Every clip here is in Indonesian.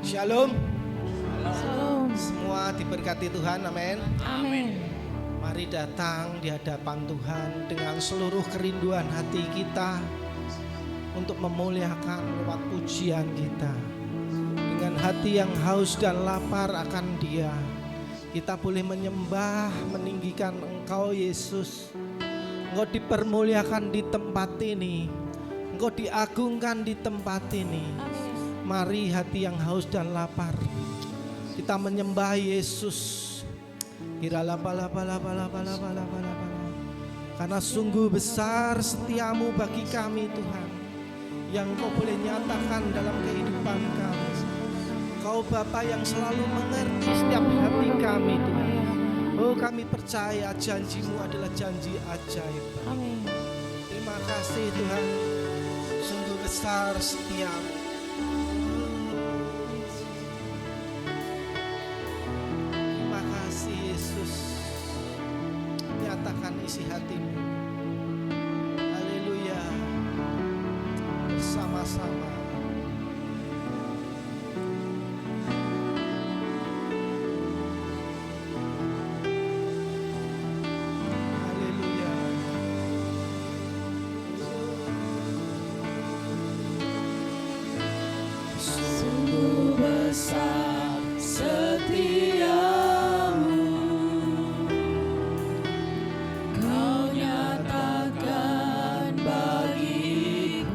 Shalom. Shalom. Semua diberkati Tuhan, amin. Amin. Mari datang di hadapan Tuhan dengan seluruh kerinduan hati kita untuk memuliakan lewat pujian kita. Dengan hati yang haus dan lapar akan Dia, kita boleh menyembah, meninggikan Engkau Yesus. Engkau dipermuliakan di tempat ini, Engkau diagungkan di tempat ini. Mari hati yang haus dan lapar, kita menyembah Yesus. Karena sungguh besar setiamu bagi kami Tuhan, yang Kau boleh nyatakan dalam kehidupan kami. Kau Bapa yang selalu mengerti setiap hati kami Tuhan. Oh, kami percaya janji-Mu adalah janji ajaib. Amin. Terima kasih Tuhan, sungguh besar setiamu. Terima kasih Yesus, nyatakan isi hatimu. Haleluya. Bersama-sama. Besar setiamu, Kau nyatakan bagiku.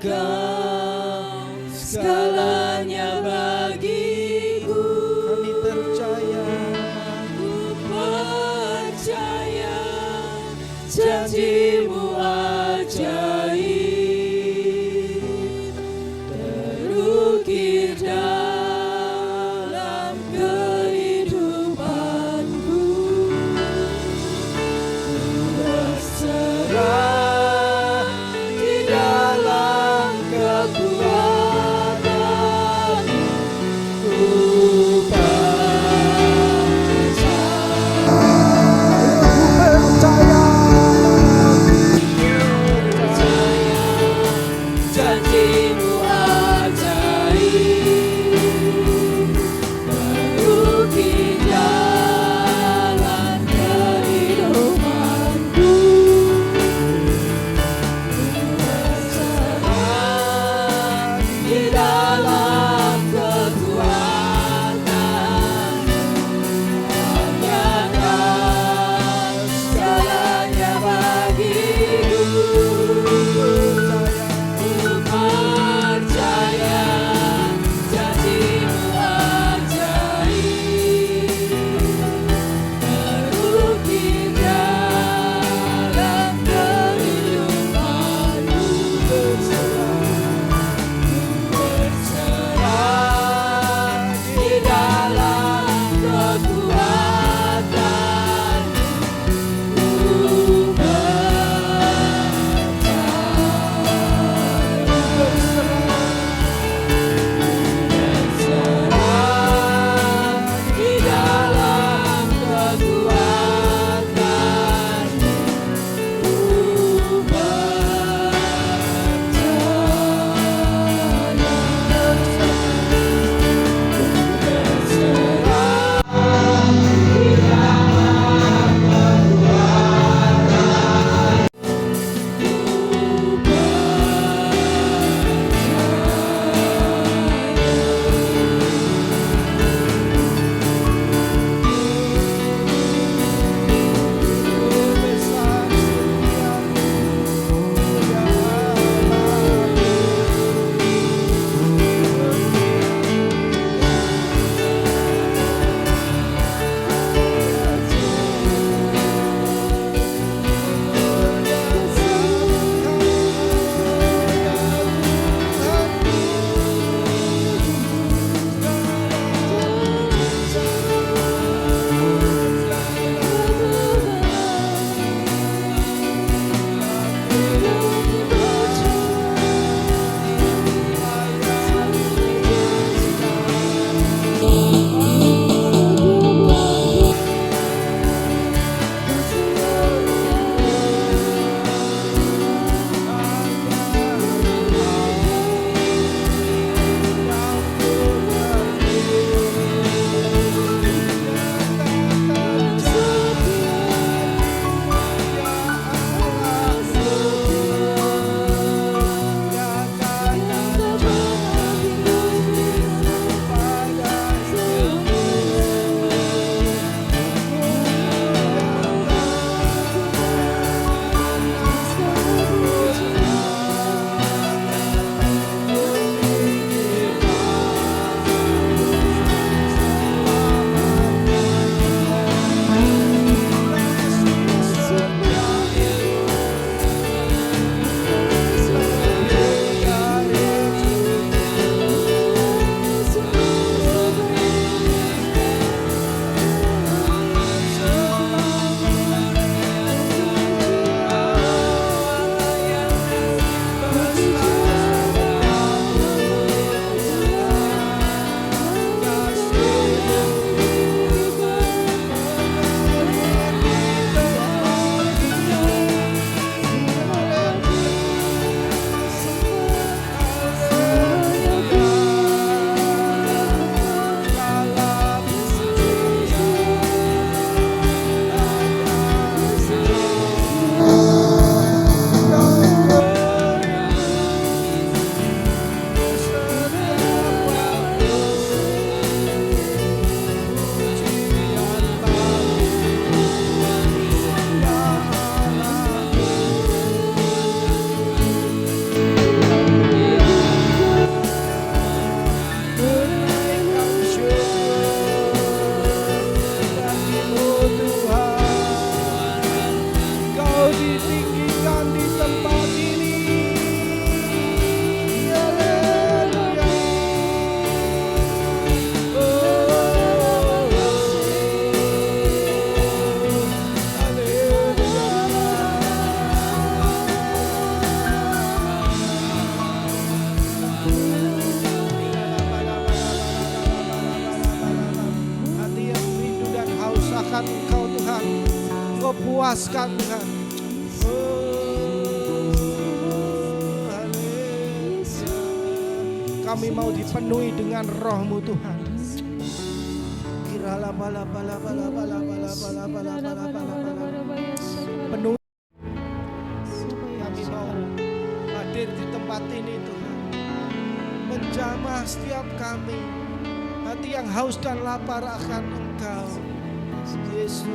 Engkau segalanya bagiku. Kami percaya, Ku percaya janjimu ajaib, terukir dalam kehidupanku. Ku berserah di dalam kekuatan lepaskan Tuhan. Kami mau dipenuhi dengan Roh-Mu Tuhan. Penuhi. Kami mau hadir di tempat ini Tuhan, menjamah setiap kami, hati yang haus dan lapar akan Engkau Yesus.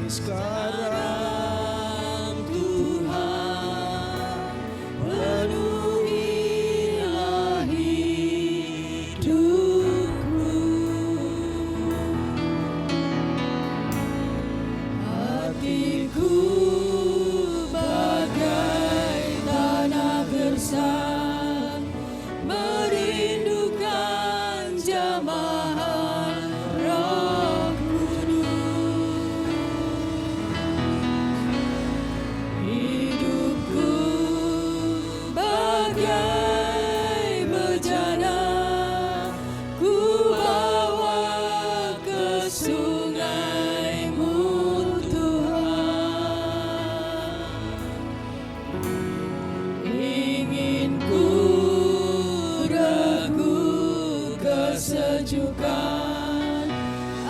Sekarang Tuhan, penuhilah hidupku. Hatiku bagai tanah gersang, merindukan jamahan Roh Kudus. Hidupku bagai bejana, ku bawa ke sungai-Mu Tuhan. Ingin ku reguk kesejukan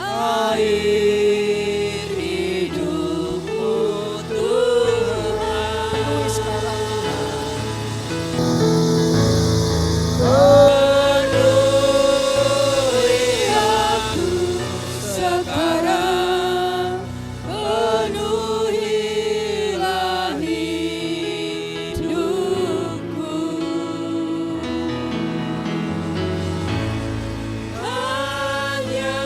air hidup-Mu Tuhan. Penuhi aku sekarang, penuhilah hidupku. Hanya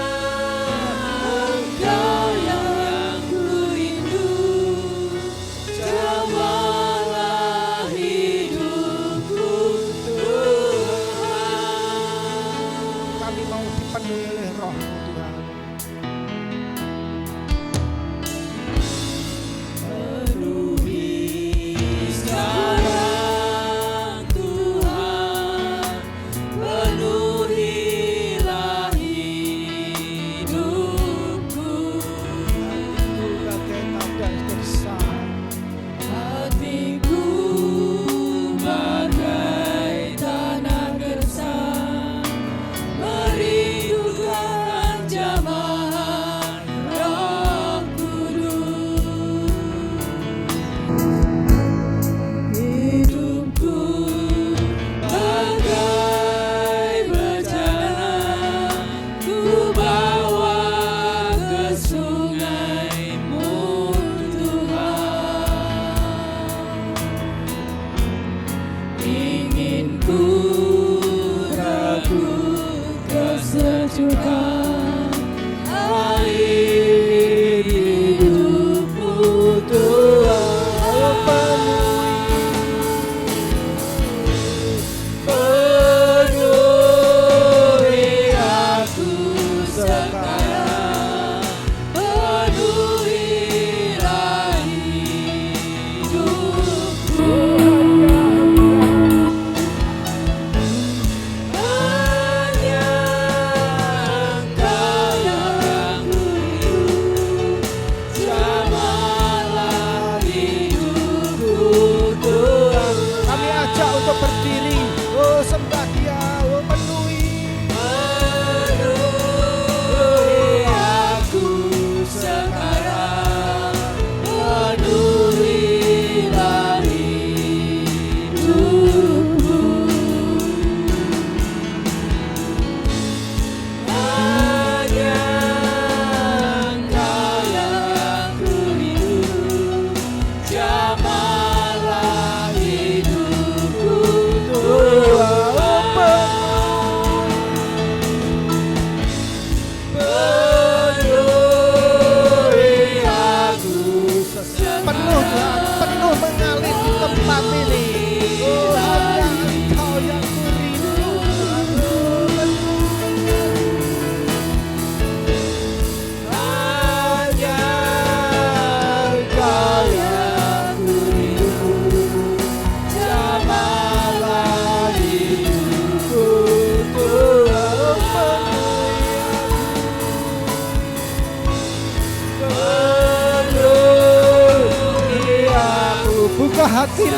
Engkau yang ku rindu, jamalah hidupku Tuhan. Kami mau dipenuhi oleh Roh-Mu Tuhan. Penuhi sekarang Tuhan, penuhilah hidupku. Bagai tanda gersang, Hatiku bagai tanah gersang, merindukan jamahan Roh Kudus. Hidupku bagai bejana, ku bawa ke sungai-Mu Tuhan. Ingin ku reguk kesejukan air hidup-Mu Tuhan. Penuhi aku sekarang, penuhilah hidupku. Hanya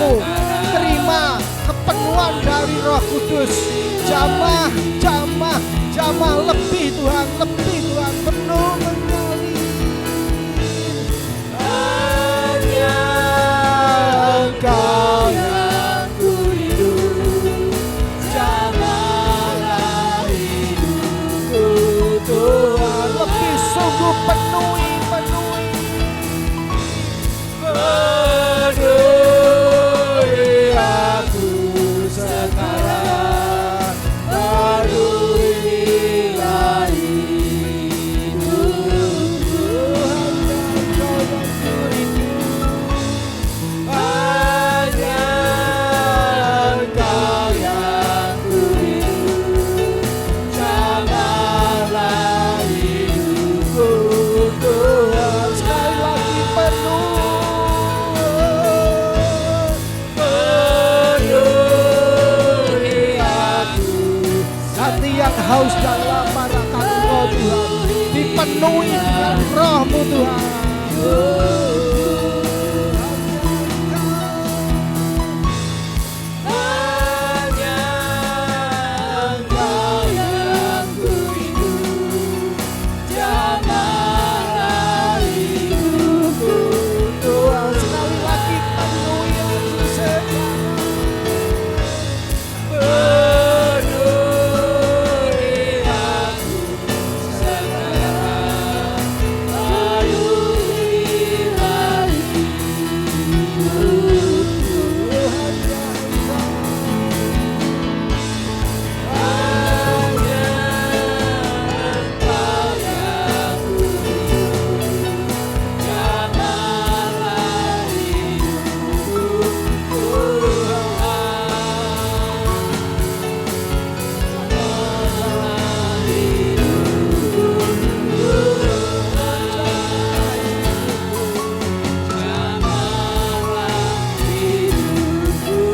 kuasamu. Terima kepenuhan dari Roh Kudus. Jamah, jamah, jamah lebih Tuhan, lebih Tuhan, penuh mengalir. Hanya Engkau yang kurindu, jamahlah hidupku Tuhan. Lebih sungguh penuhi, penuhi. Penuhi aku sekarang, penuhilah hidupku. Hanya Engkau yang kurindu, jamahlah hidupku Tuhan. Sekali lagi penuh. Penuhi aku Hati yang haus dan lapar akan Roh Tuhan, dipenuhi dengan Roh-Mu Tuhan. hanya Engkau yang kurindu, jamahlah hidupku Tuhan, sekali lagi penuhi aku sekarang. penuhi aku sekarang, penuhilah hidupku. Hanya Engkau yang kurindu, jamahlah hidupku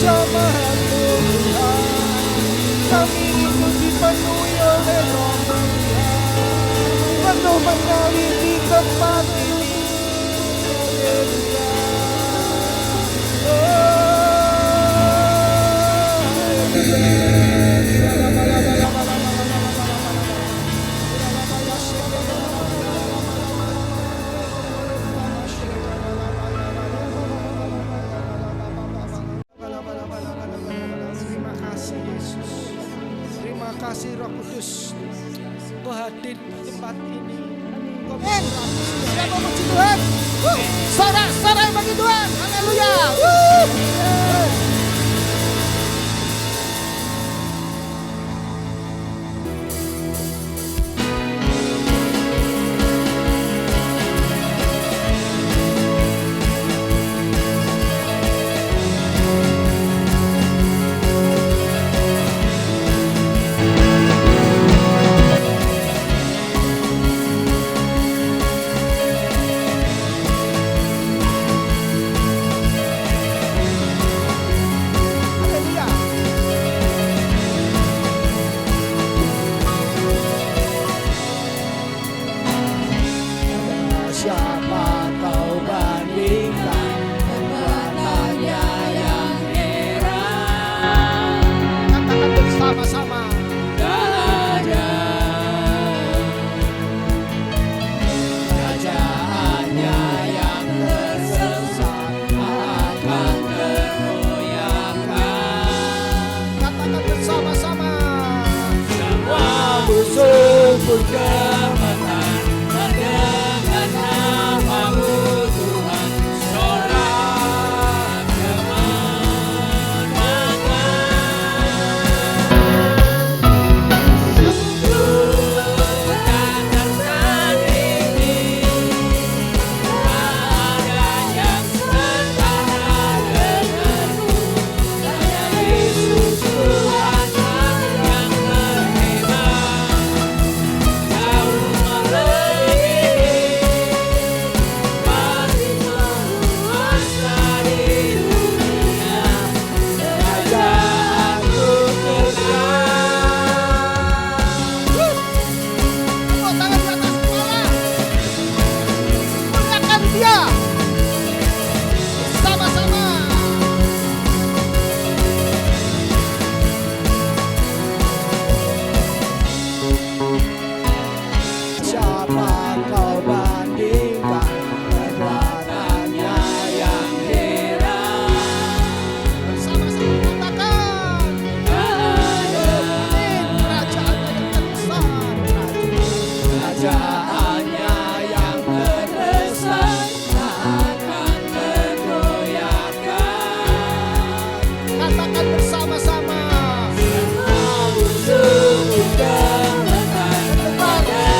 Jamaah-Mu Tuhan, kami ingin dipenuhi oleh Roh-Mu Tuhan, penuh mengalir di tempat ini. Haleluya. Terima kasih Yesus. Terima kasih Roh Kudus. Engkau hadir di tempat ini. Engkau siapa puji Tuhan? Sorak-sorai bagi Tuhan. Haleluya. musuh pun kematan, dan dengan nama Haleluya. Sama-sama. Siapa kau bandingkan kekuatannya yang heran? Bersama-sama katakan, kerajaannya yang terbesar, akan tergoyahkan. Katakan bersama-sama.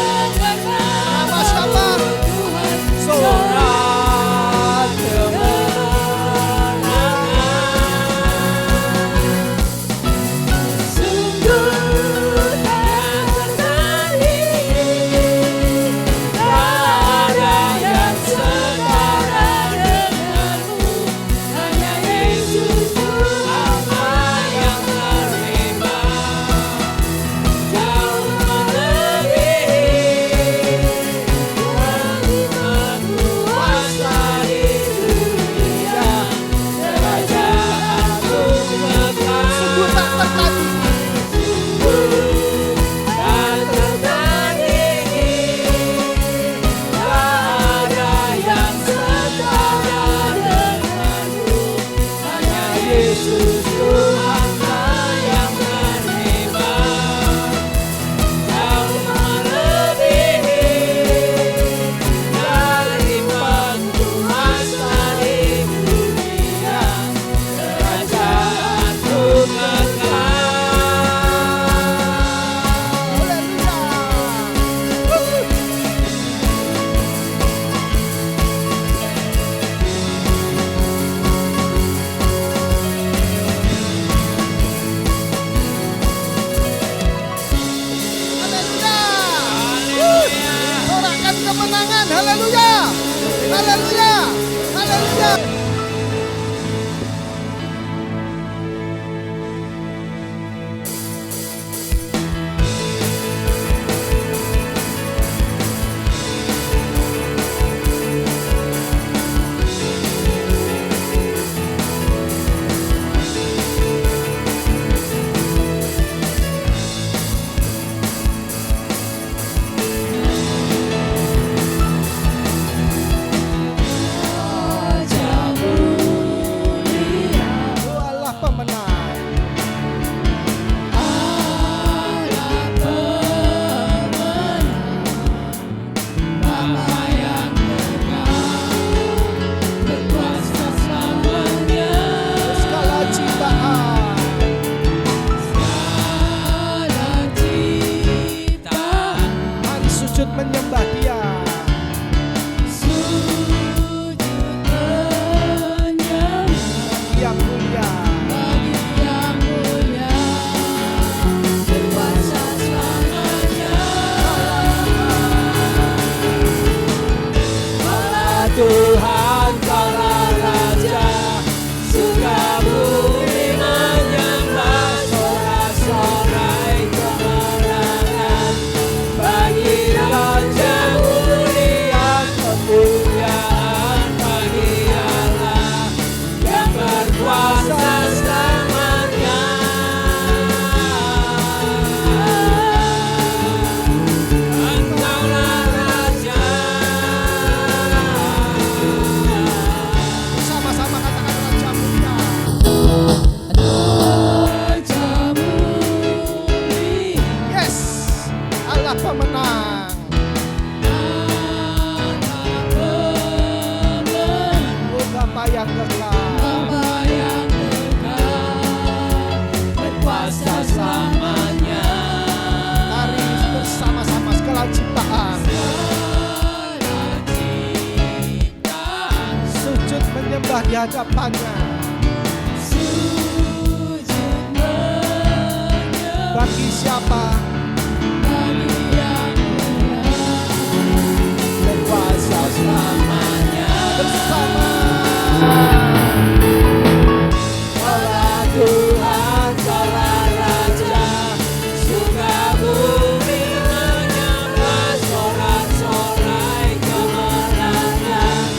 Nama siapa? Sorak kemenangan. Sungguh tak tertandingi, tak ada yang setara denganmu. Hanya Yesus Tuhan yang terima, jauh melebihi kehadiran kuasa di dunia. Kerajaanmu kekal. Sungguh tak tertandingi. Tak tertandingi, tak ada yang setara denganmu. Hanya Yesus Tuhanlah yang terima, jauh melebihi kehadiran kuasa di dunia. Kerajaanmu kekal. Haleluya. Sorakkan kemenangan. Haleluya. Haleluya. Haleluya. Oh, Allah pemenang. Bapa yang kekal, berkuasa selamanya. Segala ciptaan. Segala ciptaan Mari sujud menyembah Dia. sujud menyembah Yang mulia. bagi yang mulia, berkuasa selamanya. Allah Tuhan, Kaulah Raja, surga bumi menyembah, sorak-sorai kemenangan. Bagi Raja mulia, kemuliaan bagi Allah yang berkuasa selamanya. Engkaulah Raja. Sama-sama katakan Raja mulia. Raja mulia, Yes. Allah pemenang. Oh Bapa yang kekal. Bapa yang kekal, berkuasa selamanya. Mari bersama-sama segala ciptaan. Segala ciptaan Sujud menyembah di hadapannya. sujud menyembah Bagi siapa? bagi yang mulia, berkuasa selamanya. Bersama. Allah Tuhan, Kaulah Raja, surga bumi menyembah, sorak-sorai kemenangan.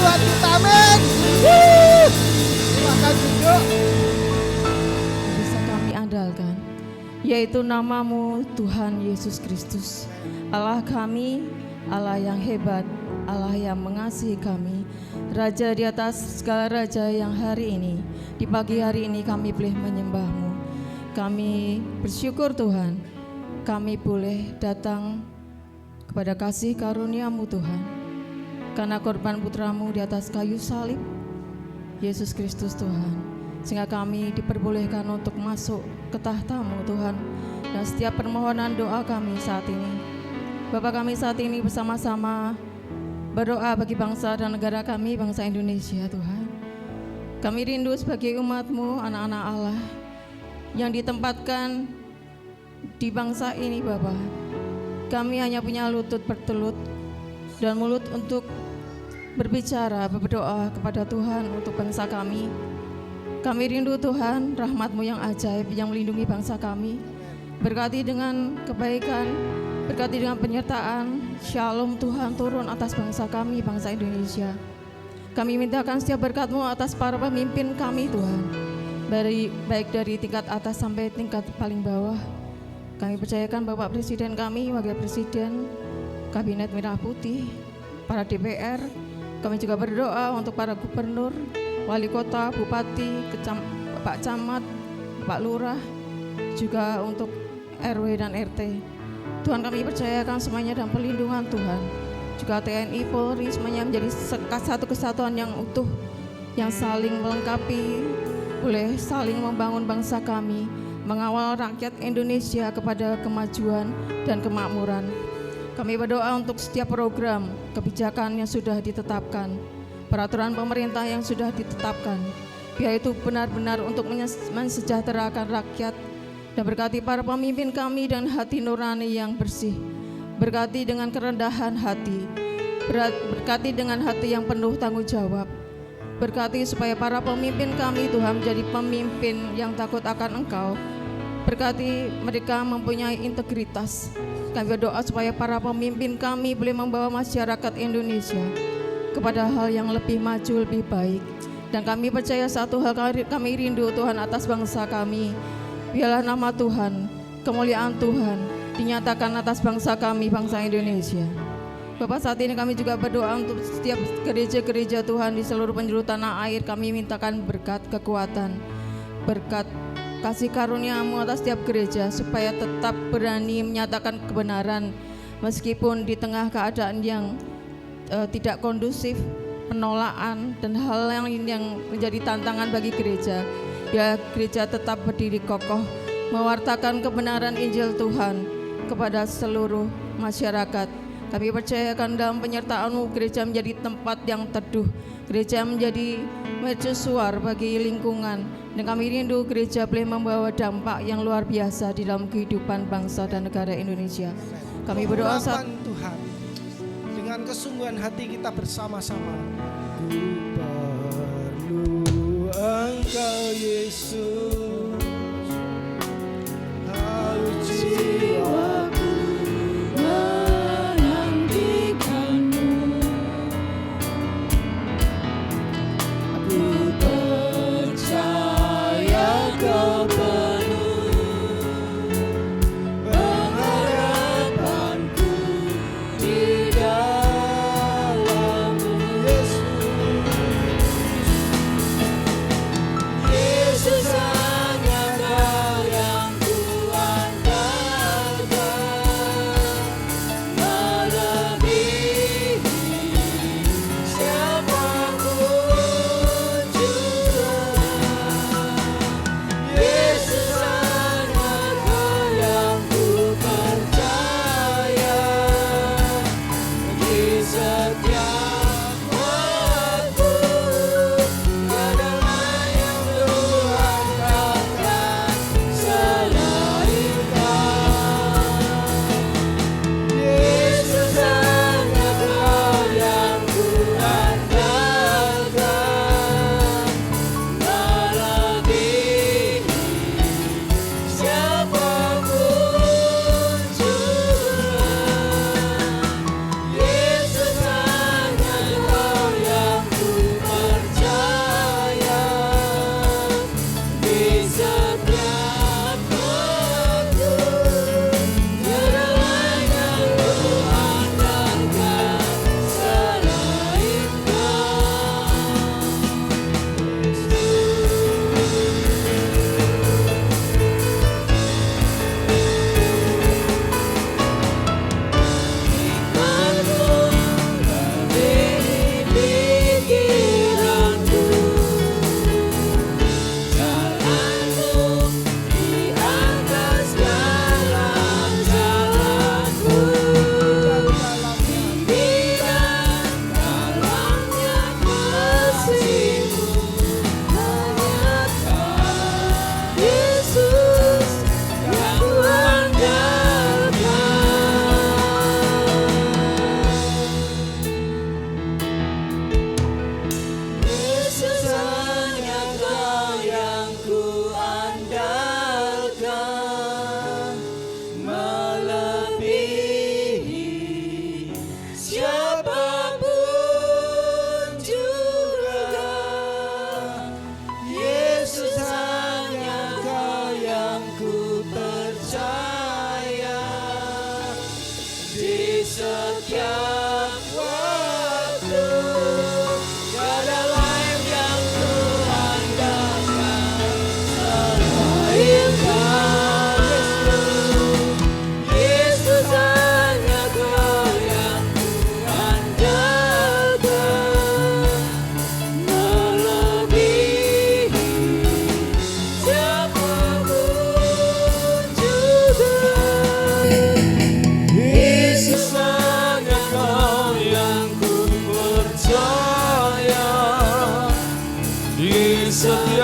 Tuhan kita. Amin. Silakan duduk. Bisa kami andalkan, yaitu namamu Tuhan Yesus Kristus, Allah kami, Allah yang hebat, Allah yang mengasihi kami, Raja di atas segala raja yang hari ini, di pagi hari ini kami boleh menyembah-Mu. Kami bersyukur Tuhan, kami boleh datang kepada kasih karunia-Mu Tuhan, karena korban putra-Mu di atas kayu salib, Yesus Kristus Tuhan, sehingga kami diperbolehkan untuk masuk ke tahta-Mu Tuhan. Dan setiap permohonan doa kami saat ini, Bapa kami saat ini bersama-sama berdoa bagi bangsa dan negara kami, bangsa Indonesia Tuhan. Kami rindu sebagai umat-Mu, anak-anak Allah yang ditempatkan di bangsa ini Bapa. Kami hanya punya lutut bertelut dan mulut untuk berbicara, berdoa kepada Tuhan untuk bangsa kami. Kami rindu Tuhan, rahmat-Mu yang ajaib yang melindungi bangsa kami. Berkati dengan kebaikan, berkati dengan penyertaan, shalom Tuhan turun atas bangsa kami, bangsa Indonesia. Kami mintakan setiap berkat-Mu atas para pemimpin kami Tuhan, baik dari tingkat atas sampai tingkat paling bawah. Kami percayakan Bapak Presiden kami, Wakil Presiden, Kabinet Merah Putih, para DPR. Kami juga berdoa untuk para gubernur, wali kota, bupati, Pak Camat, Pak Lurah, juga untuk RW dan RT. Tuhan kami percayakan semuanya dalam perlindungan Tuhan. Juga TNI, Polri, semuanya menjadi satu kesatuan yang utuh, yang saling melengkapi, boleh saling membangun bangsa kami, mengawal rakyat Indonesia kepada kemajuan dan kemakmuran. Kami berdoa untuk setiap program, kebijakan yang sudah ditetapkan, peraturan pemerintah yang sudah ditetapkan, biar itu benar-benar untuk mensejahterakan rakyat. Dan berkati para pemimpin kami dengan hati nurani yang bersih, berkati dengan kerendahan hati, berkati dengan hati yang penuh tanggung jawab. Berkati supaya para pemimpin kami Tuhan menjadi pemimpin yang takut akan Engkau. Berkati mereka mempunyai integritas. Kami berdoa supaya para pemimpin kami boleh membawa masyarakat Indonesia kepada hal yang lebih maju, lebih baik. Dan kami percaya satu hal, kami rindu Tuhan atas bangsa kami. Biarlah nama Tuhan, kemuliaan Tuhan dinyatakan atas bangsa kami, bangsa Indonesia. Bapak, saat ini kami juga berdoa untuk setiap gereja-gereja Tuhan di seluruh penjuru tanah air. Kami mintakan berkat, kekuatan, berkat kasih karunia-Mu atas setiap gereja, supaya tetap berani menyatakan kebenaran meskipun di tengah keadaan yang tidak kondusif, penolakan dan hal yang menjadi tantangan bagi gereja. Ya, gereja tetap berdiri kokoh mewartakan kebenaran Injil Tuhan kepada seluruh masyarakat. Kami percayakan dalam penyertaan-Mu, gereja menjadi tempat yang teduh, gereja menjadi mercusuar bagi lingkungan. Dan kami rindu gereja boleh membawa dampak yang luar biasa di dalam kehidupan bangsa dan negara Indonesia. Kami berdoa saat Tuhan, dengan kesungguhan hati kita bersama-sama. Ku perlu Engkau Yesus, haus jiwaku menantikan-Mu. Aku percaya Kau penuh pengharapanku di dalam-Mu. Yesus.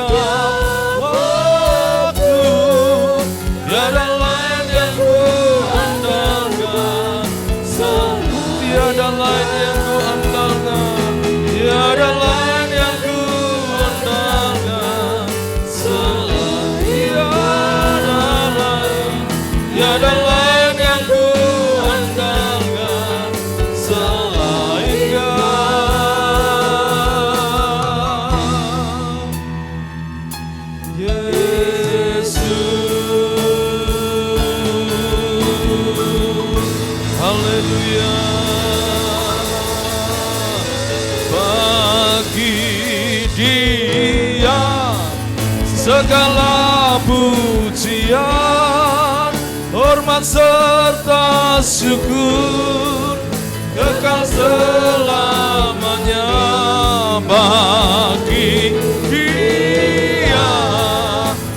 setiap waktu. Tiada lain yang ku andalkan, tiada lain yang ku andalkan, tiada lain yang ku andalkan selain. Tiada lain yang ku andalkan selain Kau, Yesus. Haleluya. Bagi Dia segala pujian, hormat serta syukur kekal selamanya. Bagi Dia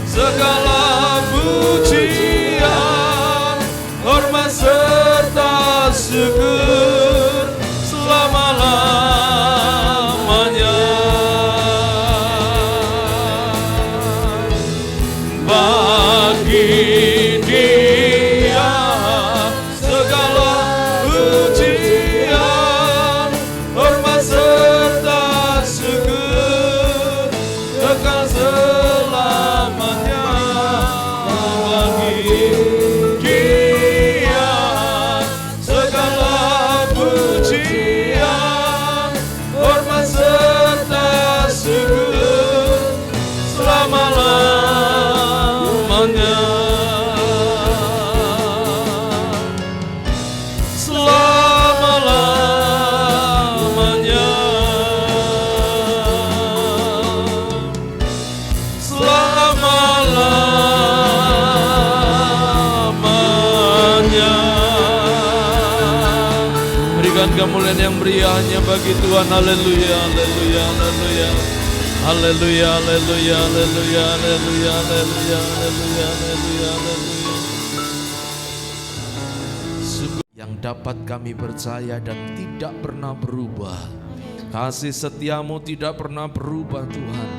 segala pujian, hormat serta syukur selama-lamanya. Bagi Dia segala pujian, hormat serta syukur kekal selamanya. Bagi Dia segala pujian, hormat serta syukur selama-lamanya. Selama-lamanya. Selama-lamanya. Berikan kemuliaan yang meriahnya bagi Tuhan. Haleluya, haleluya, haleluya. Haleluya, haleluya, haleluya, haleluya, haleluya, haleluya, haleluya, haleluya. Sungguh yang dapat kami percaya dan tidak pernah berubah. Kasih setiamu tidak pernah berubah Tuhan.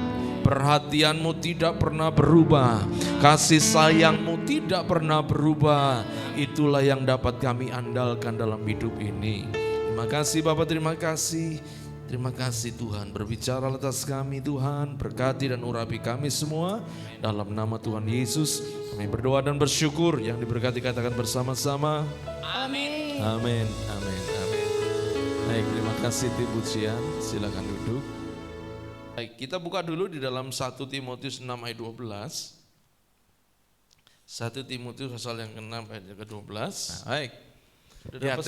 Perhatianmu tidak pernah berubah. Kasih sayangmu tidak pernah berubah. Itulah yang dapat kami andalkan dalam hidup ini. Terima kasih Bapak, terima kasih. Terima kasih Tuhan, berbicara atas kami Tuhan, berkati dan urapi kami semua. Dalam nama Tuhan Yesus kami berdoa dan bersyukur. Yang diberkati katakan bersama-sama. Amin. Amin, amin, amin. Baik, terima kasih tim pujian, silakan duduk. Baik, kita buka dulu di dalam 1 Timotius 6 ayat 12. 1 Timotius pasal yang ke-6 ayat ke-12. Baik. Ya,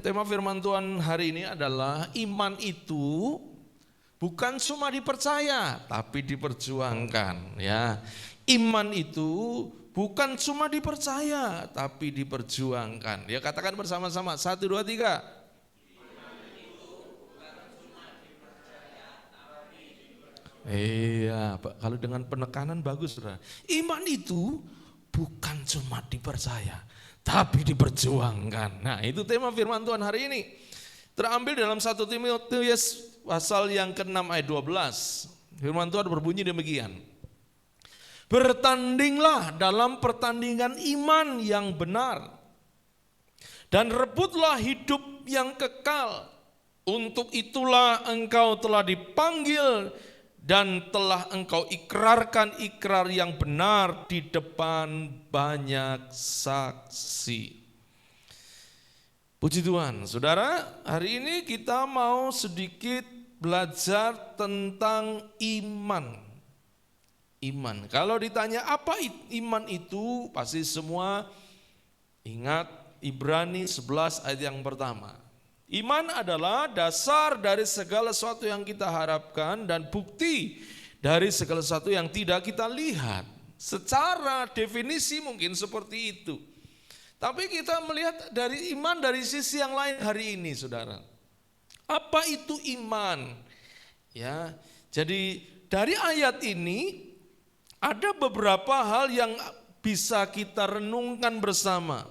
tema firman Tuhan hari ini adalah iman itu bukan cuma dipercaya tapi diperjuangkan, ya. Iman itu bukan cuma dipercaya tapi diperjuangkan. Ya, katakan bersama-sama 1 2 3. Iya, kalau dengan penekanan bagus, Saudara. Iman itu bukan cuma dipercaya tapi diperjuangkan. Nah, itu tema firman Tuhan hari ini. Terambil dalam 1 Timotius pasal yang ke-6 ayat 12. Firman Tuhan berbunyi demikian. Bertandinglah dalam pertandingan iman yang benar, dan rebutlah hidup yang kekal. Untuk itulah engkau telah dipanggil dan telah engkau ikrarkan ikrar yang benar di depan banyak saksi. Puji Tuhan, Saudara, hari ini kita mau sedikit belajar tentang iman. Iman. Kalau ditanya apa iman itu, pasti semua ingat Ibrani 11 ayat yang pertama. Iman adalah dasar dari segala sesuatu yang kita harapkan dan bukti dari segala sesuatu yang tidak kita lihat. Secara definisi mungkin seperti itu. Tapi kita melihat dari iman dari sisi yang lain hari ini, Saudara. Apa itu iman? Ya, jadi dari ayat ini ada beberapa hal yang bisa kita renungkan bersama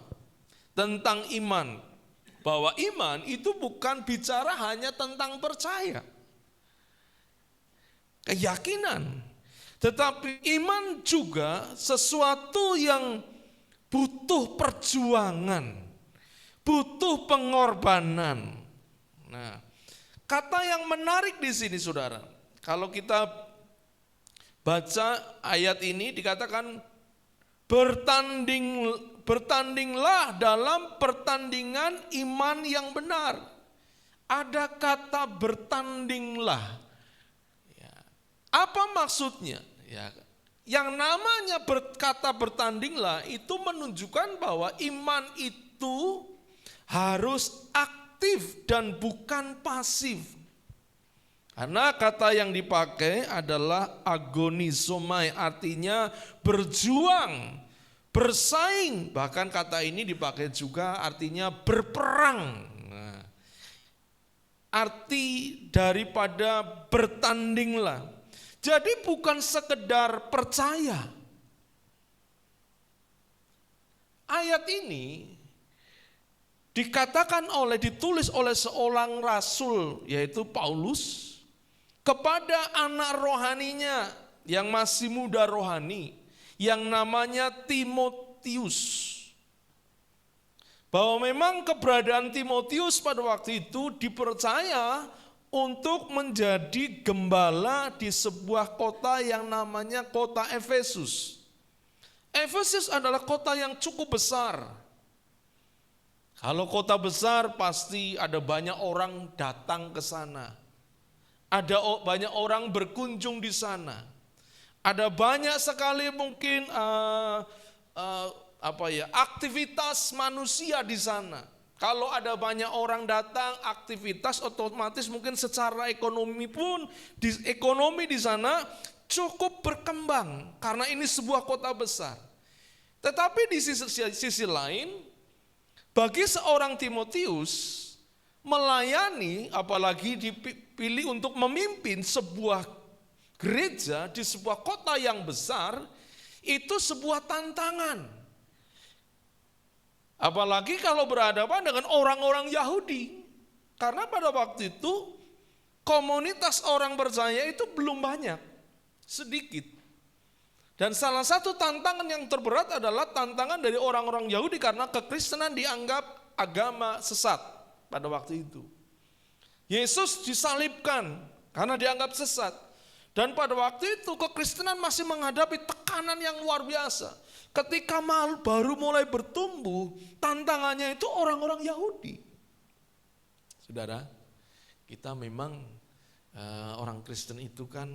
tentang iman. Bahwa iman itu bukan bicara hanya tentang percaya, keyakinan, Tetapi iman juga sesuatu yang butuh perjuangan, butuh pengorbanan. Nah, kata yang menarik di sini saudara, kalau kita baca ayat ini dikatakan bertandinglah dalam pertandingan iman yang benar. Ada kata bertandinglah. Ya. Apa maksudnya? Ya. Yang namanya kata bertandinglah itu menunjukkan bahwa iman itu harus aktif dan bukan pasif. Karena kata yang dipakai adalah agonizomai, artinya berjuang, bersaing. Bahkan kata ini dipakai juga artinya berperang. Nah, arti daripada bertandinglah. Jadi bukan sekedar percaya. Ayat ini ditulis oleh seorang rasul yaitu Paulus kepada anak rohaninya yang masih muda rohani yang namanya Timotius. Bahwa memang keberadaan Timotius pada waktu itu dipercaya untuk menjadi gembala di sebuah kota yang namanya kota Efesus. Efesus adalah kota yang cukup besar. Kalau kota besar pasti ada banyak orang datang ke sana. Ada banyak orang berkunjung di sana. Ada banyak sekali mungkin aktivitas manusia di sana. Kalau ada banyak orang datang, aktivitas otomatis mungkin secara ekonomi pun, ekonomi di sana cukup berkembang karena ini sebuah kota besar. Tetapi di sisi lain, bagi seorang Timotius melayani, apalagi dipilih untuk memimpin sebuah gereja di sebuah kota yang besar, itu sebuah tantangan. Apalagi kalau berhadapan dengan orang-orang Yahudi. Karena pada waktu itu komunitas orang percaya itu belum banyak, sedikit. Dan salah satu tantangan yang terberat adalah tantangan dari orang-orang Yahudi karena kekristenan dianggap agama sesat pada waktu itu. Yesus disalibkan karena dianggap sesat. Dan pada waktu itu kekristenan masih menghadapi tekanan yang luar biasa. Ketika baru mulai bertumbuh, tantangannya itu orang-orang Yahudi. Saudara, kita memang orang Kristen itu kan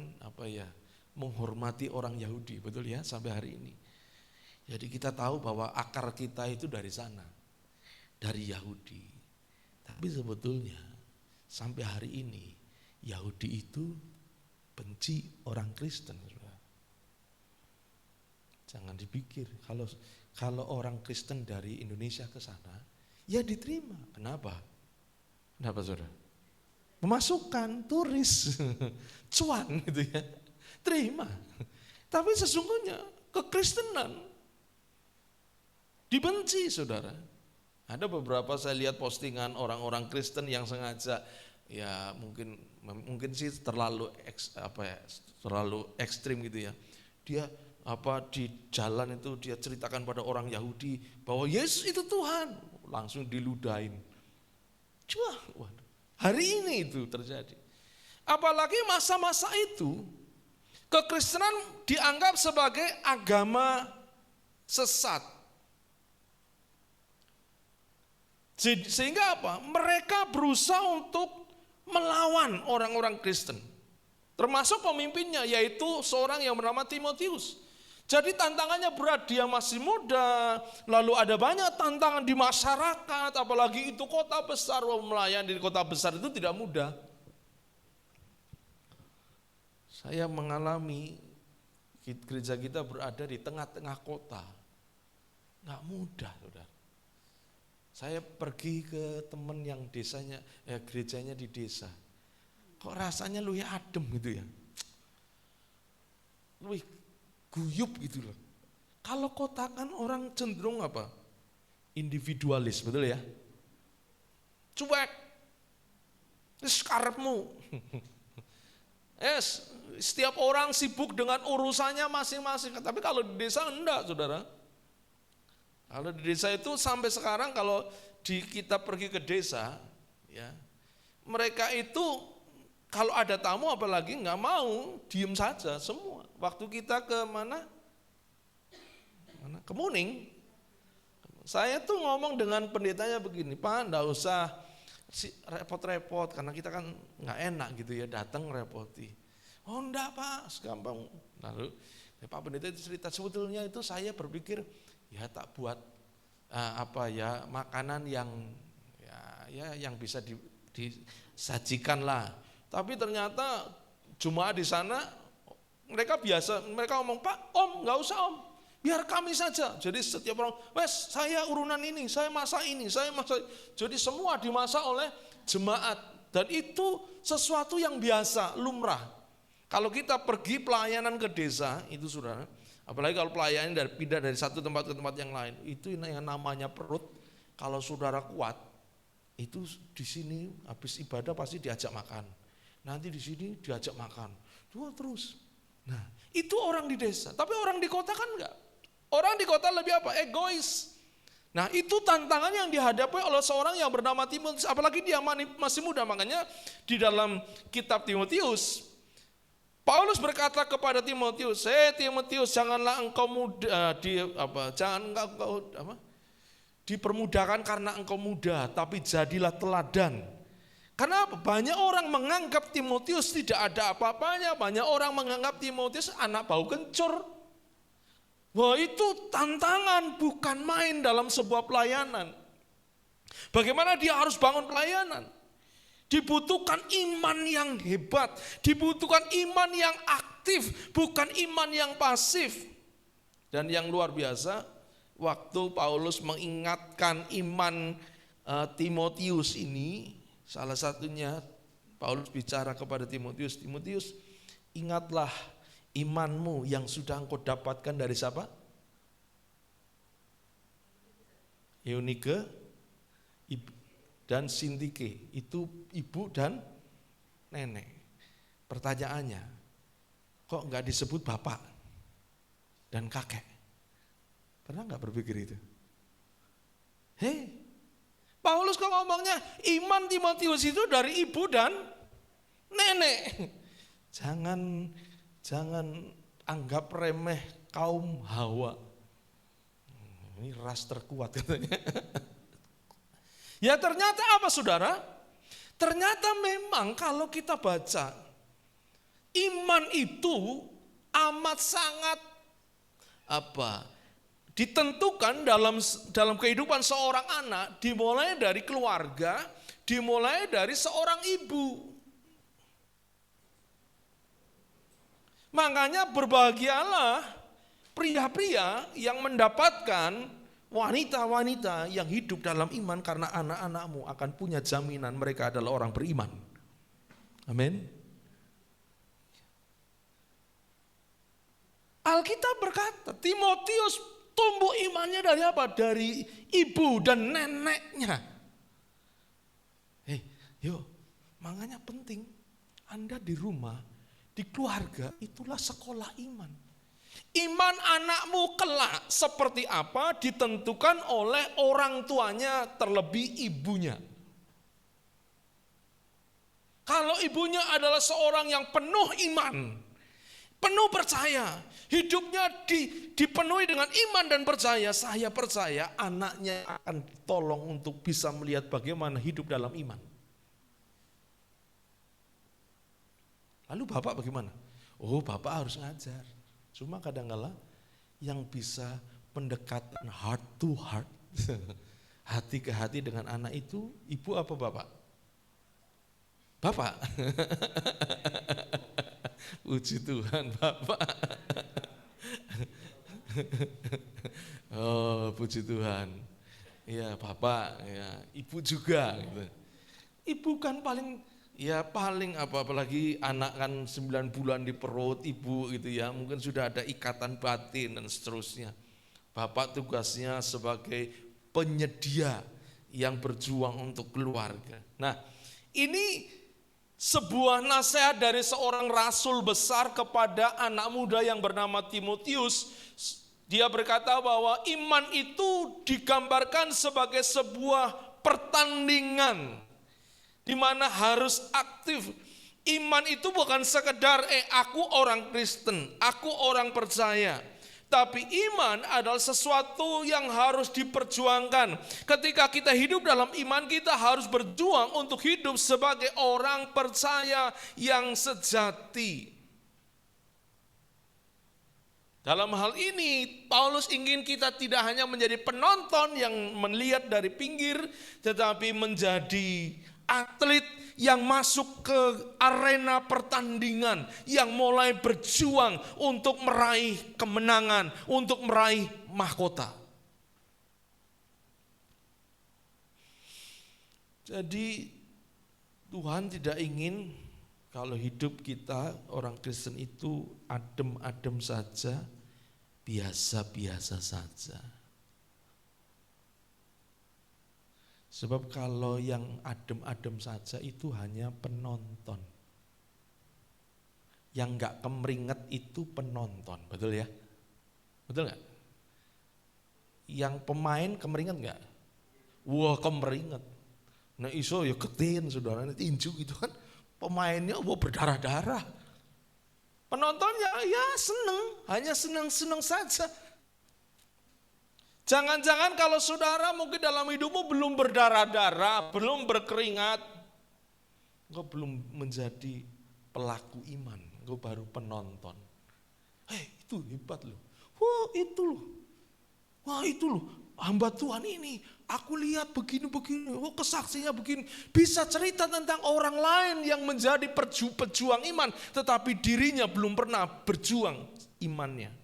menghormati orang Yahudi, betul ya, sampai hari ini. Jadi kita tahu bahwa akar kita itu dari sana, dari Yahudi. Tapi sebetulnya sampai hari ini Yahudi itu benci orang Kristen. Jangan dipikir kalau orang Kristen dari Indonesia ke sana, ya diterima. Kenapa? Kenapa saudara? Memasukkan turis, cuan gitu ya, terima. Tapi sesungguhnya kekristenan dibenci saudara. Ada beberapa saya lihat postingan orang-orang Kristen yang sengaja ya mungkin sih terlalu ekstrim gitu ya. Dia di jalan itu dia ceritakan pada orang Yahudi bahwa Yesus itu Tuhan, langsung diludahin. Hari ini itu terjadi. Apalagi masa-masa itu kekristenan dianggap sebagai agama sesat. Sehingga apa? Mereka berusaha untuk melawan orang-orang Kristen. Termasuk pemimpinnya yaitu seorang yang bernama Timotius. Jadi tantangannya berat, dia masih muda, lalu ada banyak tantangan di masyarakat, apalagi itu kota besar, melayani di kota besar itu tidak mudah. Saya mengalami gereja kita berada di tengah-tengah kota, nggak mudah, saudara. Saya pergi ke teman yang gerejanya di desa, kok rasanya lebih adem gitu ya, lebih guyup gitu loh. Kalau kota kan orang cenderung apa? Individualis, betul ya? Cuek. Wis karepmu. Setiap orang sibuk dengan urusannya masing-masing. Tapi kalau di desa enggak, saudara. Kalau di desa itu sampai sekarang kalau kita pergi ke desa, ya, mereka itu kalau ada tamu apalagi nggak mau, diem saja semua. Waktu kita ke mana? Ke Muning. Saya tuh ngomong dengan pendetanya begini, Pak, enggak usah repot-repot karena kita kan nggak enak gitu ya datang repoti. Oh enggak Pak, segampang. Lalu Pak Pendeta itu cerita, sebetulnya itu saya berpikir ya tak buat makanan yang yang bisa disajikan lah. Tapi ternyata jemaat di sana mereka ngomong, Pak, Om nggak usah Om, biar kami saja. Jadi setiap orang, saya urunan ini, saya masak ini, saya masak. Jadi semua dimasak oleh jemaat. Dan itu sesuatu yang biasa, lumrah. Kalau kita pergi pelayanan ke desa, itu saudara, apalagi kalau pelayanan pindah dari satu tempat ke tempat yang lain, itu yang namanya perut. Kalau saudara kuat, itu di sini habis ibadah pasti diajak makan. Nanti di sini diajak makan. Terus. Nah, itu orang di desa. Tapi orang di kota kan enggak. Orang di kota lebih apa? Egois. Nah itu tantangan yang dihadapi oleh seorang yang bernama Timotius. Apalagi dia masih muda. Makanya di dalam kitab Timotius, Paulus berkata kepada Timotius, Timotius, janganlah engkau dipermudahkan karena engkau muda, tapi jadilah teladan. Karena apa? Banyak orang menganggap Timotius tidak ada apa-apanya. Banyak orang menganggap Timotius anak bau kencur. Wah itu tantangan bukan main dalam sebuah pelayanan. Bagaimana dia harus bangun pelayanan? Dibutuhkan iman yang hebat, dibutuhkan iman yang aktif, bukan iman yang pasif. Dan yang luar biasa, waktu Paulus mengingatkan iman Timotius ini, salah satunya Paulus bicara kepada Timotius, Timotius ingatlah imanmu yang sudah engkau dapatkan dari siapa? Eunike dan Sintike, itu ibu dan nenek. Pertanyaannya, kok enggak disebut bapak dan kakek? Pernah enggak berpikir itu? Paulus kok ngomongnya iman Timotius itu dari ibu dan nenek. Jangan anggap remeh kaum Hawa. Ini ras terkuat katanya. Ya ternyata apa saudara? Ternyata memang kalau kita baca, iman itu amat sangat ditentukan dalam kehidupan seorang anak, dimulai dari keluarga, dimulai dari seorang ibu. Makanya berbahagialah pria-pria yang mendapatkan wanita-wanita yang hidup dalam iman, karena anak-anakmu akan punya jaminan mereka adalah orang beriman. Amin. Alkitab berkata Timotius tumbuh imannya dari apa? Dari ibu dan neneknya. Makanya penting Anda di rumah, di keluarga, itulah sekolah iman. Iman anakmu kelak seperti apa ditentukan oleh orang tuanya, terlebih ibunya. Kalau ibunya adalah seorang yang penuh iman, penuh percaya, hidupnya dipenuhi dengan iman dan percaya, saya percaya anaknya akan ditolong untuk bisa melihat bagaimana hidup dalam iman. Lalu bapak bagaimana? Bapak harus ngajar. Cuma kadang-kala yang bisa pendekatan heart to heart, hati ke hati dengan anak itu ibu apa bapak? Bapak. Puji Tuhan bapak. Puji Tuhan. Ya bapak, ya ibu juga. Gitu. Ibu kan paling apalagi anak kan 9 bulan di perut ibu gitu ya, mungkin sudah ada ikatan batin dan seterusnya. Bapak tugasnya sebagai penyedia yang berjuang untuk keluarga. Nah ini sebuah nasihat dari seorang rasul besar kepada anak muda yang bernama Timotius. Dia berkata bahwa iman itu digambarkan sebagai sebuah pertandingan di mana harus aktif. Iman itu bukan sekedar aku orang Kristen, aku orang percaya. Tapi iman adalah sesuatu yang harus diperjuangkan. Ketika kita hidup dalam iman, kita harus berjuang untuk hidup sebagai orang percaya yang sejati. Dalam hal ini, Paulus ingin kita tidak hanya menjadi penonton yang melihat dari pinggir, tetapi menjadi atlet yang masuk ke arena pertandingan, yang mulai berjuang untuk meraih kemenangan, untuk meraih mahkota. Jadi Tuhan tidak ingin kalau hidup kita orang Kristen itu adem-adem saja, biasa-biasa saja. Sebab kalau yang adem-adem saja itu hanya penonton. Yang enggak kemeringet itu penonton, betul ya? Betul enggak? Yang pemain kemeringet enggak? Wah, kemeringet. Nah iso ya ketin saudara, tinju gitu kan. Pemainnya berdarah-darah. Penontonnya ya seneng, hanya senang-senang saja. Jangan-jangan kalau saudara mungkin dalam hidupmu belum berdarah-darah, belum berkeringat, engkau belum menjadi pelaku iman, engkau baru penonton. Itu hebat loh. Wah itu loh, hamba Tuhan ini, aku lihat begini-begini, kesaksiannya begini. Bisa cerita tentang orang lain yang menjadi pejuang iman, tetapi dirinya belum pernah berjuang imannya.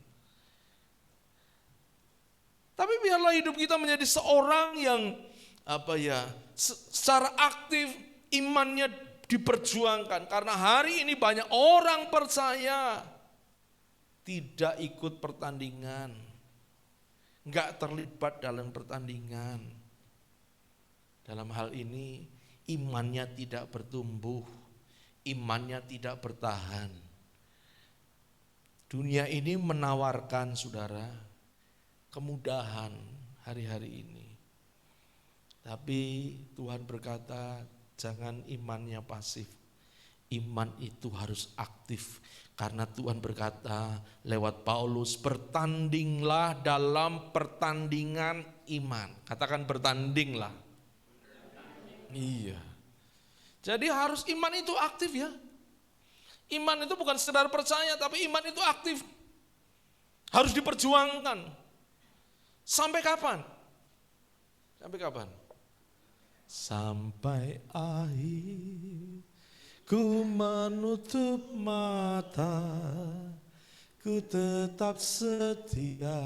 Tapi biarlah hidup kita menjadi seorang yang secara aktif imannya diperjuangkan. Karena hari ini banyak orang percaya tidak ikut pertandingan, enggak terlibat dalam pertandingan. Dalam hal ini imannya tidak bertumbuh, imannya tidak bertahan. Dunia ini menawarkan saudara kemudahan hari-hari ini. Tapi Tuhan berkata jangan imannya pasif. Iman itu harus aktif. Karena Tuhan berkata lewat Paulus, bertandinglah dalam pertandingan iman. Katakan bertandinglah. Iya. Jadi harus iman itu aktif ya. Iman itu bukan sekedar percaya, tapi iman itu aktif. Harus diperjuangkan. Sampai kapan? Sampai kapan? Sampai akhir ku menutup mata, ku tetap setia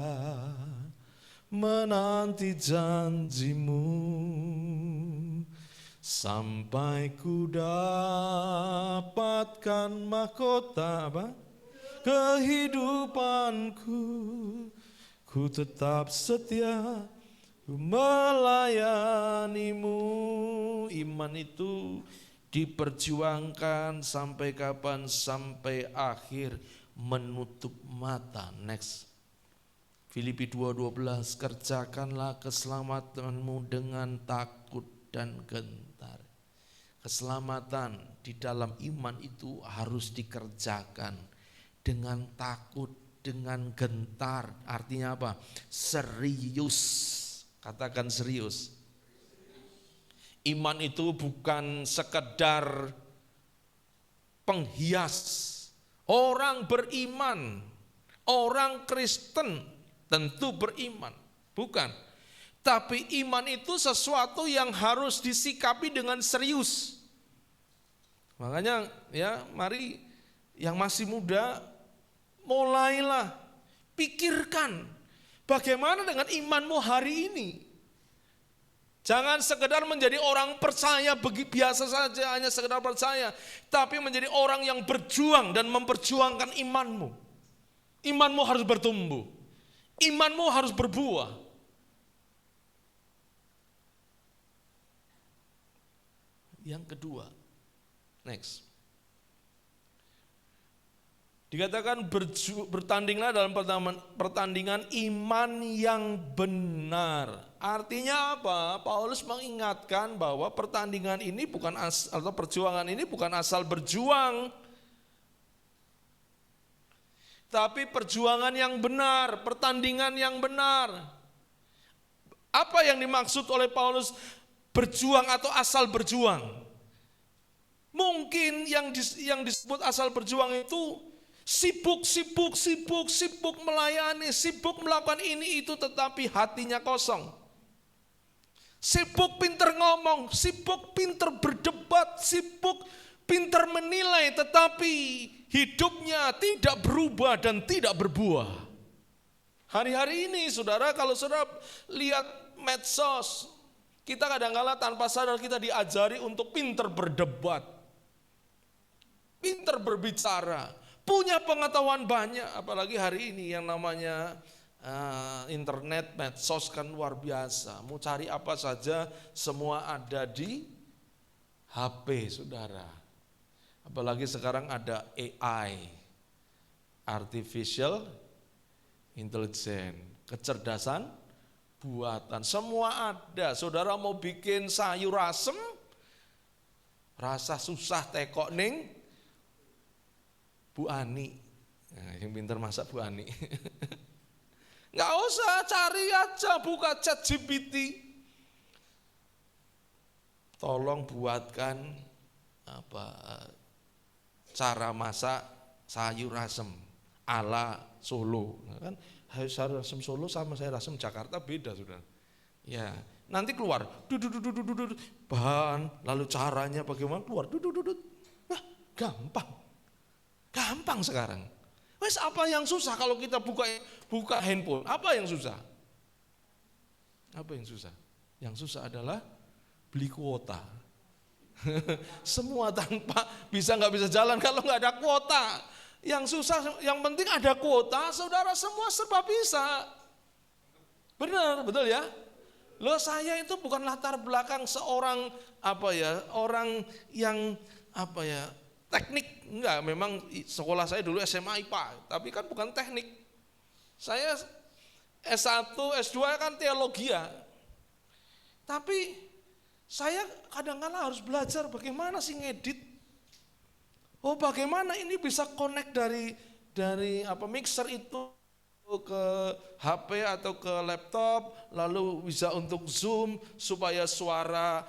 menanti janjimu, sampai ku dapatkan mahkota kehidupanku. Ku tetap setia melayanimu. Iman itu diperjuangkan sampai kapan? Sampai akhir, menutup mata. Next. Filipi 2:12, kerjakanlah keselamatanmu dengan takut dan gentar. Keselamatan di dalam iman itu harus dikerjakan dengan takut, dengan gentar. Artinya apa? Serius. Katakan serius. Iman itu bukan sekedar penghias. Orang beriman, orang Kristen tentu beriman, bukan. Tapi iman itu sesuatu yang harus disikapi dengan serius. Makanya ya, mari yang masih muda, mulailah pikirkan bagaimana dengan imanmu hari ini. Jangan sekedar menjadi orang percaya biasa saja, hanya sekedar percaya, tapi menjadi orang yang berjuang dan memperjuangkan imanmu. Imanmu harus bertumbuh, imanmu harus berbuah. Yang kedua, Next. Dikatakan bertandinglah dalam pertandingan iman yang benar. Artinya apa? Paulus mengingatkan bahwa pertandingan ini bukan atau perjuangan ini bukan asal berjuang, tapi perjuangan yang benar, pertandingan yang benar. Apa yang dimaksud oleh Paulus berjuang atau asal berjuang? Mungkin yang disebut asal berjuang itu sibuk melayani, sibuk melakukan ini itu, tetapi hatinya kosong. Sibuk pinter ngomong, sibuk pinter berdebat, sibuk pinter menilai, tetapi hidupnya tidak berubah dan tidak berbuah. Hari-hari ini saudara, kalau saudara lihat medsos, kita kadang-kala tanpa sadar kita diajari untuk pinter berdebat, pinter berbicara, punya pengetahuan banyak. Apalagi hari ini yang namanya internet, medsos kan luar biasa. Mau cari apa saja semua ada di HP saudara. Apalagi sekarang ada AI, Artificial Intelligence, kecerdasan buatan, semua ada. Saudara mau bikin sayur asem, rasa susah tekok ning Bu Ani, nah, yang pintar masak Bu Ani. Nggak usah, cari aja, buka ChatGPT. Tolong buatkan cara masak sayur asem ala Solo. Nah, kan sayur asem Solo sama sayur asem Jakarta beda sudah. Ya, nanti keluar bahan, lalu caranya bagaimana keluar. Wah, gampang sekarang. Wes apa yang susah kalau kita buka handphone? Apa yang susah? Apa yang susah? Yang susah adalah beli kuota. Semua tanpa nggak bisa jalan kalau nggak ada kuota. Yang susah, yang penting ada kuota, saudara, semua serba bisa. Benar, betul ya? Loh, saya itu bukan latar belakang seorang orang yang teknik, enggak, memang sekolah saya dulu SMA IPA, tapi kan bukan teknik. Saya S1, S2 kan teologi ya. Tapi saya kadang-kadang harus belajar bagaimana sih ngedit. Oh, bagaimana ini bisa connect dari mixer itu ke HP atau ke laptop, lalu bisa untuk zoom supaya suara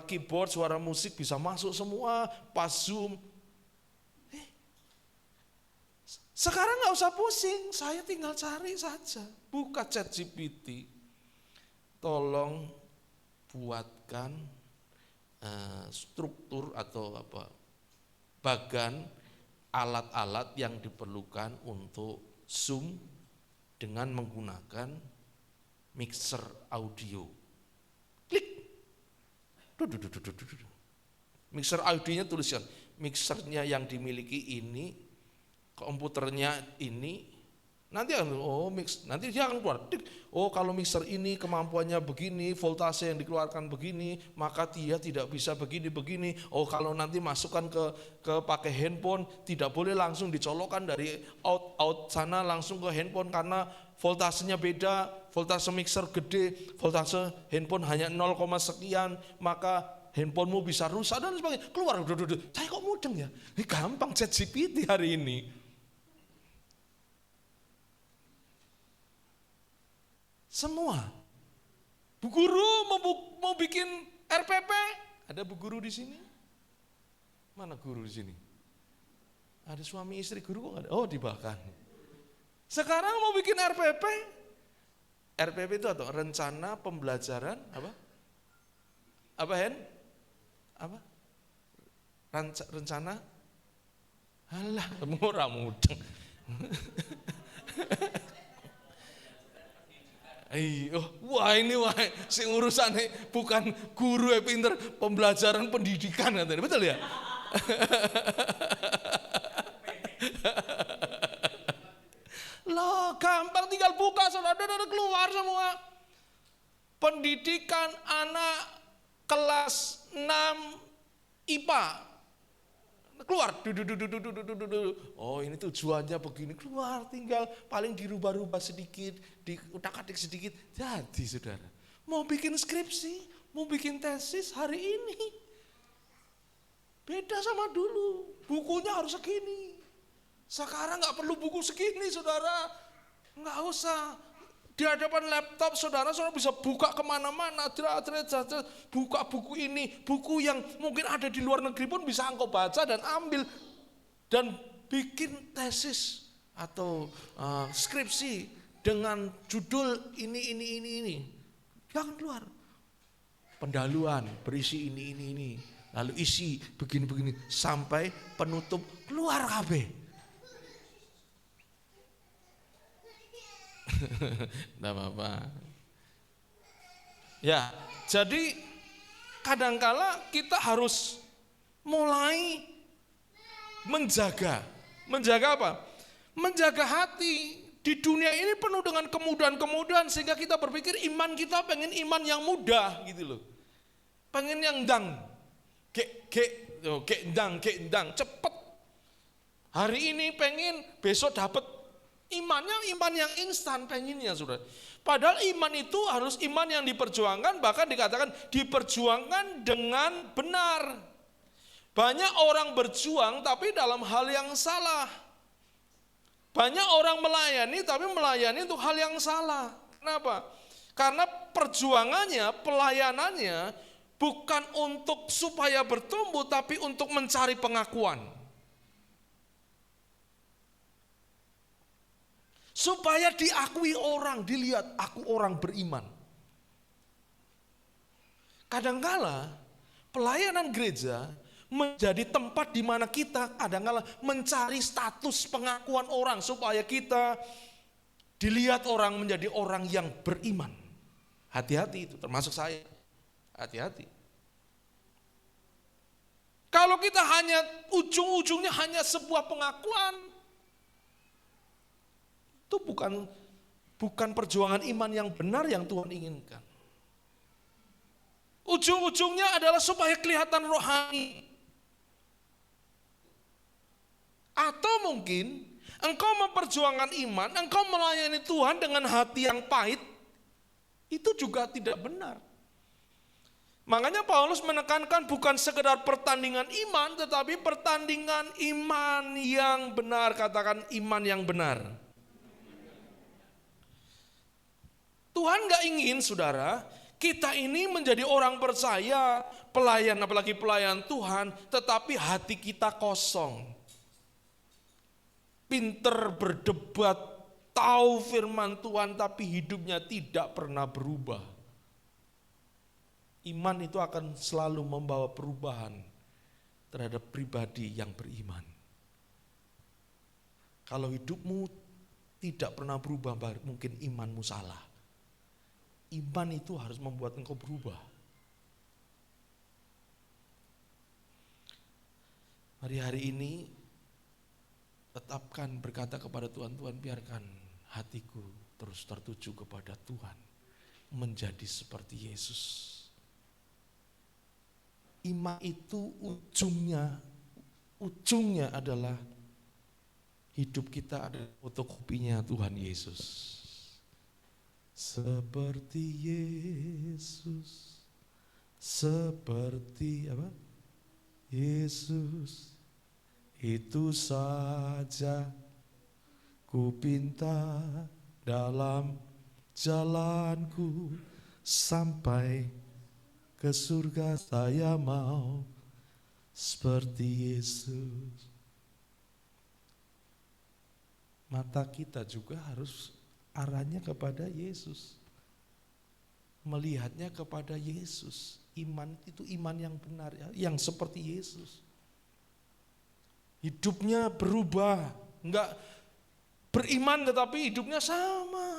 keyboard, suara musik bisa masuk semua pas zoom. Sekarang nggak usah pusing, saya tinggal cari saja, buka ChatGPT. Tolong buatkan struktur atau bagan alat-alat yang diperlukan untuk zoom dengan menggunakan mixer audio. Klik. Mixer audionya tuliskan, mixernya yang dimiliki ini, komputernya ini, nanti dia akan keluar. Oh, kalau mixer ini kemampuannya begini, voltase yang dikeluarkan begini, maka dia tidak bisa begini. Oh, kalau nanti masukkan ke pakai handphone, tidak boleh langsung dicolokkan dari out sana langsung ke handphone karena voltasenya beda, voltase mixer gede, voltase handphone hanya 0, sekian, maka handphonemu bisa rusak dan sebagainya. Keluar, saya kok mudeng ya? Ini gampang ChatGPT hari ini. Semua. Bu guru mau bikin RPP, ada bu guru di sini? Mana guru di sini? Ada suami istri guru kok nggak ada? Oh, di belakang. Sekarang mau bikin RPP. RPP itu atau rencana pembelajaran rencana? Alah, murah mudeng. Si urusannya bukan guru yang pinter, pembelajaran pendidikan katanya, betul ya? Loh, gampang tinggal buka, saudara, keluar semua. Pendidikan anak kelas 6 IPA. Keluar. Oh, ini tujuannya begini. Keluar, tinggal paling dirubah-rubah sedikit, diutak-atik sedikit. Jadi saudara, mau bikin skripsi, mau bikin tesis hari ini. Beda sama dulu. Bukunya harus segini. Sekarang nggak perlu buku segini, saudara. Nggak usah. Di hadapan laptop, saudara bisa buka kemana-mana, buka buku ini, buku yang mungkin ada di luar negeri pun bisa engkau baca dan ambil dan bikin tesis atau skripsi dengan judul ini. Jangan keluar. Pendahuluan berisi ini, lalu isi begini sampai penutup keluar KB. Tidak apa-apa. Ya, jadi kadangkala kita harus mulai menjaga apa? Menjaga hati. Di dunia ini penuh dengan kemudahan-kemudahan sehingga kita berpikir iman kita pengen iman yang mudah gitu loh. Pengen yang dang. Dang, cepet. Hari ini pengen, besok dapat. Imannya iman yang instan pengennya saudara. Padahal iman itu harus iman yang diperjuangkan, bahkan dikatakan diperjuangkan dengan benar. Banyak orang berjuang tapi dalam hal yang salah. Banyak orang melayani tapi melayani untuk hal yang salah. Kenapa? Karena perjuangannya, pelayanannya bukan untuk supaya bertumbuh tapi untuk mencari pengakuan. Supaya diakui orang, dilihat aku orang beriman. Kadangkala pelayanan gereja menjadi tempat di mana kita kadangkala mencari status pengakuan orang supaya kita dilihat orang menjadi orang yang beriman. Hati-hati itu, termasuk saya. Hati-hati. Kalau kita hanya ujung-ujungnya hanya sebuah pengakuan, itu bukan perjuangan iman yang benar yang Tuhan inginkan. Ujung-ujungnya adalah supaya kelihatan rohani. Atau mungkin engkau memperjuangkan iman, engkau melayani Tuhan dengan hati yang pahit, itu juga tidak benar. Makanya Paulus menekankan bukan sekedar pertandingan iman, tetapi pertandingan iman yang benar. Katakan iman yang benar. Tuhan gak ingin saudara, kita ini menjadi orang percaya, pelayan, apalagi pelayan Tuhan, tetapi hati kita kosong. Pinter berdebat, tahu firman Tuhan, tapi hidupnya tidak pernah berubah. Iman itu akan selalu membawa perubahan terhadap pribadi yang beriman. Kalau hidupmu tidak pernah berubah, mungkin imanmu salah. Iman itu harus membuat engkau berubah. Mari hari ini tetapkan berkata kepada Tuhan, Tuhan biarkan hatiku terus tertuju kepada Tuhan. Menjadi seperti Yesus. Iman itu ujungnya adalah hidup kita adalah fotokopinya Tuhan Yesus. Seperti Yesus, seperti apa? Yesus, itu saja ku pinta dalam jalanku sampai ke surga. Saya mau seperti Yesus. Mata kita juga harus arahnya kepada Yesus. Melihatnya kepada Yesus. Iman itu iman yang benar, yang seperti Yesus. Hidupnya berubah, enggak beriman tetapi hidupnya sama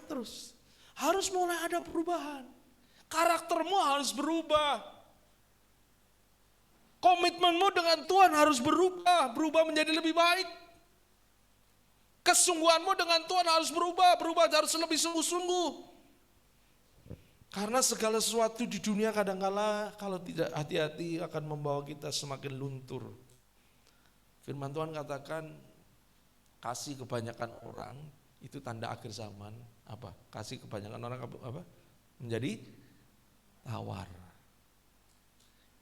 terus. Harus mulai ada perubahan. Karaktermu harus berubah. Komitmenmu dengan Tuhan harus berubah menjadi lebih baik. Kesungguhanmu dengan Tuhan harus berubah harus lebih sungguh-sungguh. Karena segala sesuatu di dunia kadangkala kalau tidak hati-hati akan membawa kita semakin luntur. Firman Tuhan katakan kasih kebanyakan orang itu tanda akhir zaman. Apa? Kasih kebanyakan orang apa? Menjadi tawar.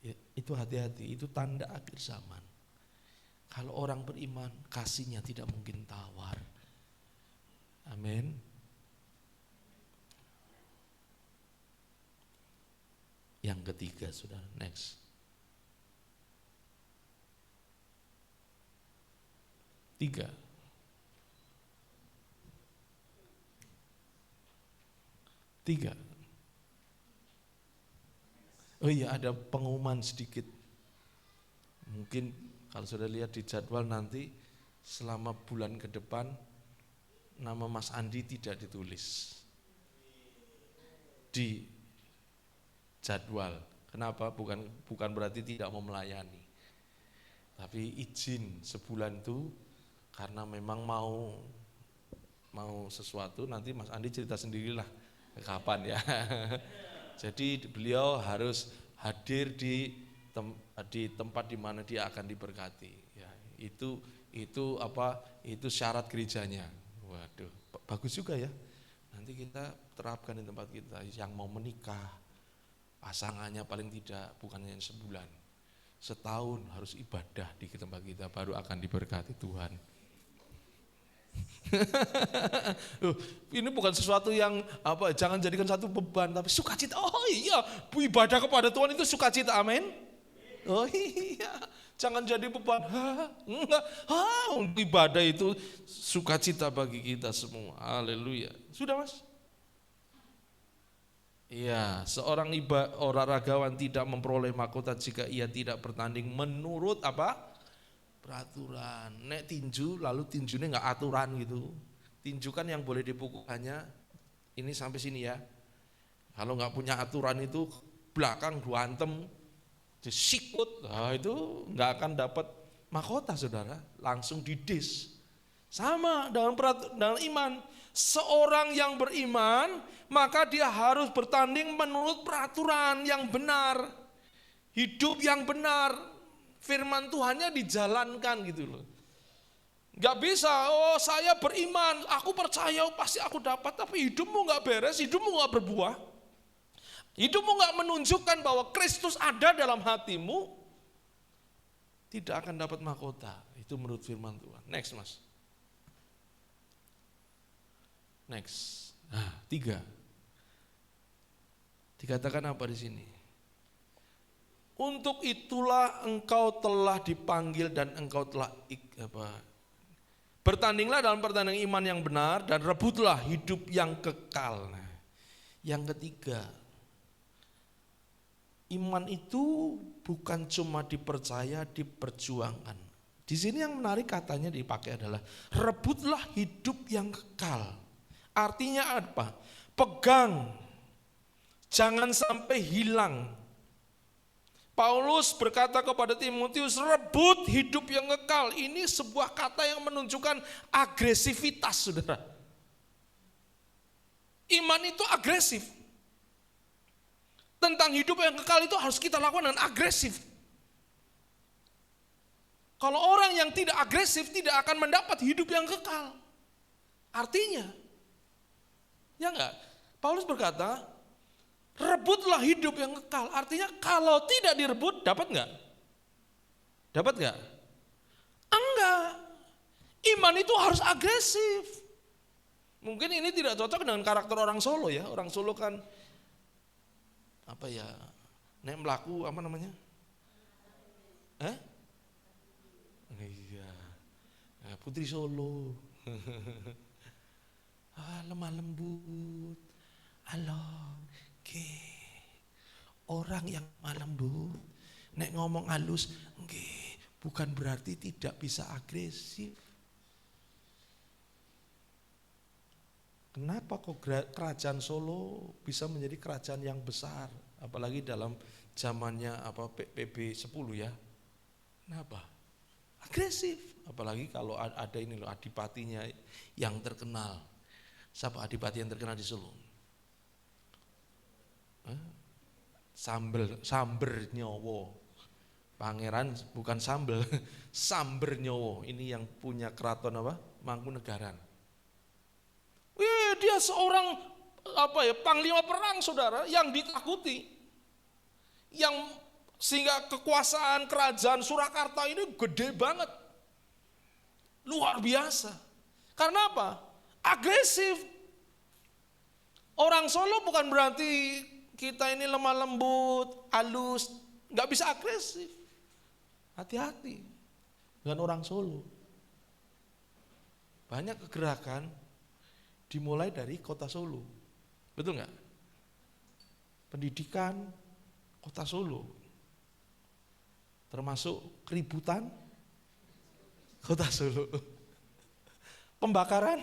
Ya, itu hati-hati, itu tanda akhir zaman. Kalau orang beriman, kasihnya tidak mungkin tawar. Amin. Yang ketiga, saudara, next. 3. Oh iya, ada pengumuman sedikit. Mungkin kalau sudah lihat di jadwal nanti selama bulan ke depan nama Mas Andi tidak ditulis di jadwal. Kenapa? Bukan berarti tidak mau melayani. Tapi izin sebulan itu karena memang mau sesuatu, nanti Mas Andi cerita sendirilah kapan ya. Jadi beliau harus hadir di tempat di mana dia akan diberkati. Ya, itu syarat gerejanya. Waduh, bagus juga ya. Nanti kita terapkan di tempat kita yang mau menikah. Pasangannya paling tidak bukan hanya sebulan, setahun harus ibadah di tempat kita baru akan diberkati Tuhan. Ini bukan sesuatu yang jangan jadikan satu beban, tapi sukacita. Oh iya, ibadah kepada Tuhan itu sukacita, amin. Oh iya, jangan jadi beban. Enggak, ibadah itu sukacita bagi kita semua. Haleluya. Sudah Mas? Iya, seorang olahragawan tidak memperoleh mahkota jika ia tidak bertanding menurut peraturan. Nek tinju, lalu tinjunya nggak aturan gitu. Tinju kan yang boleh dipukul hanya ini sampai sini ya. Kalau nggak punya aturan itu belakang duantem, disikut, itu nggak akan dapat mahkota saudara. Langsung didis. Sama dengan iman. Seorang yang beriman, maka dia harus bertanding menurut peraturan yang benar. Hidup yang benar. Firman Tuhannya dijalankan gitu loh. Gak bisa, saya beriman, aku percaya pasti aku dapat. Tapi hidupmu gak beres, hidupmu gak berbuah. Hidupmu gak menunjukkan bahwa Kristus ada dalam hatimu. Tidak akan dapat mahkota. Itu menurut firman Tuhan. Next Mas. Next. 3. Dikatakan apa di sini? Untuk itulah engkau telah dipanggil dan engkau telah bertandinglah dalam pertandingan iman yang benar dan rebutlah hidup yang kekal. Nah, yang ketiga, iman itu bukan cuma dipercaya, diperjuangkan. Di sini yang menarik katanya dipakai adalah rebutlah hidup yang kekal. Artinya apa? Pegang, jangan sampai hilang. Paulus berkata kepada Timotius, rebut hidup yang kekal. Ini sebuah kata yang menunjukkan agresivitas, saudara. Iman itu agresif. Tentang hidup yang kekal itu harus kita lakukan dengan agresif. Kalau orang yang tidak agresif tidak akan mendapat hidup yang kekal. Artinya, ya enggak? Paulus berkata, rebutlah hidup yang kekal. Artinya kalau tidak direbut, dapat enggak? Dapat enggak? Enggak. Iman itu harus agresif. Mungkin ini tidak cocok dengan karakter orang Solo ya. Orang Solo kan nek melaku apa namanya? Iya. Putri Solo. Lemah lembut. Halo. Orang yang lemah lembut, nek ngomong halus, bukan berarti tidak bisa agresif. Kenapa kok kerajaan Solo bisa menjadi kerajaan yang besar, apalagi dalam zamannya PB 10 ya? Kenapa? Agresif, apalagi kalau ada ini loh adipatinya yang terkenal. Siapa adipati yang terkenal di Solo? Samber nyowo. Pangeran bukan sambel, samber nyowo. Ini yang punya keraton apa? Mangkunegaran. Dia seorang panglima perang, saudara, yang ditakuti. Yang sehingga kekuasaan kerajaan Surakarta ini gede banget. Luar biasa. Karena apa? Agresif. Orang Solo bukan berarti kita ini lemah lembut, halus, nggak bisa agresif. Hati-hati dengan orang Solo. Banyak kegerakan dimulai dari kota Solo. Betul nggak? Pendidikan kota Solo. Termasuk keributan kota Solo. Pembakaran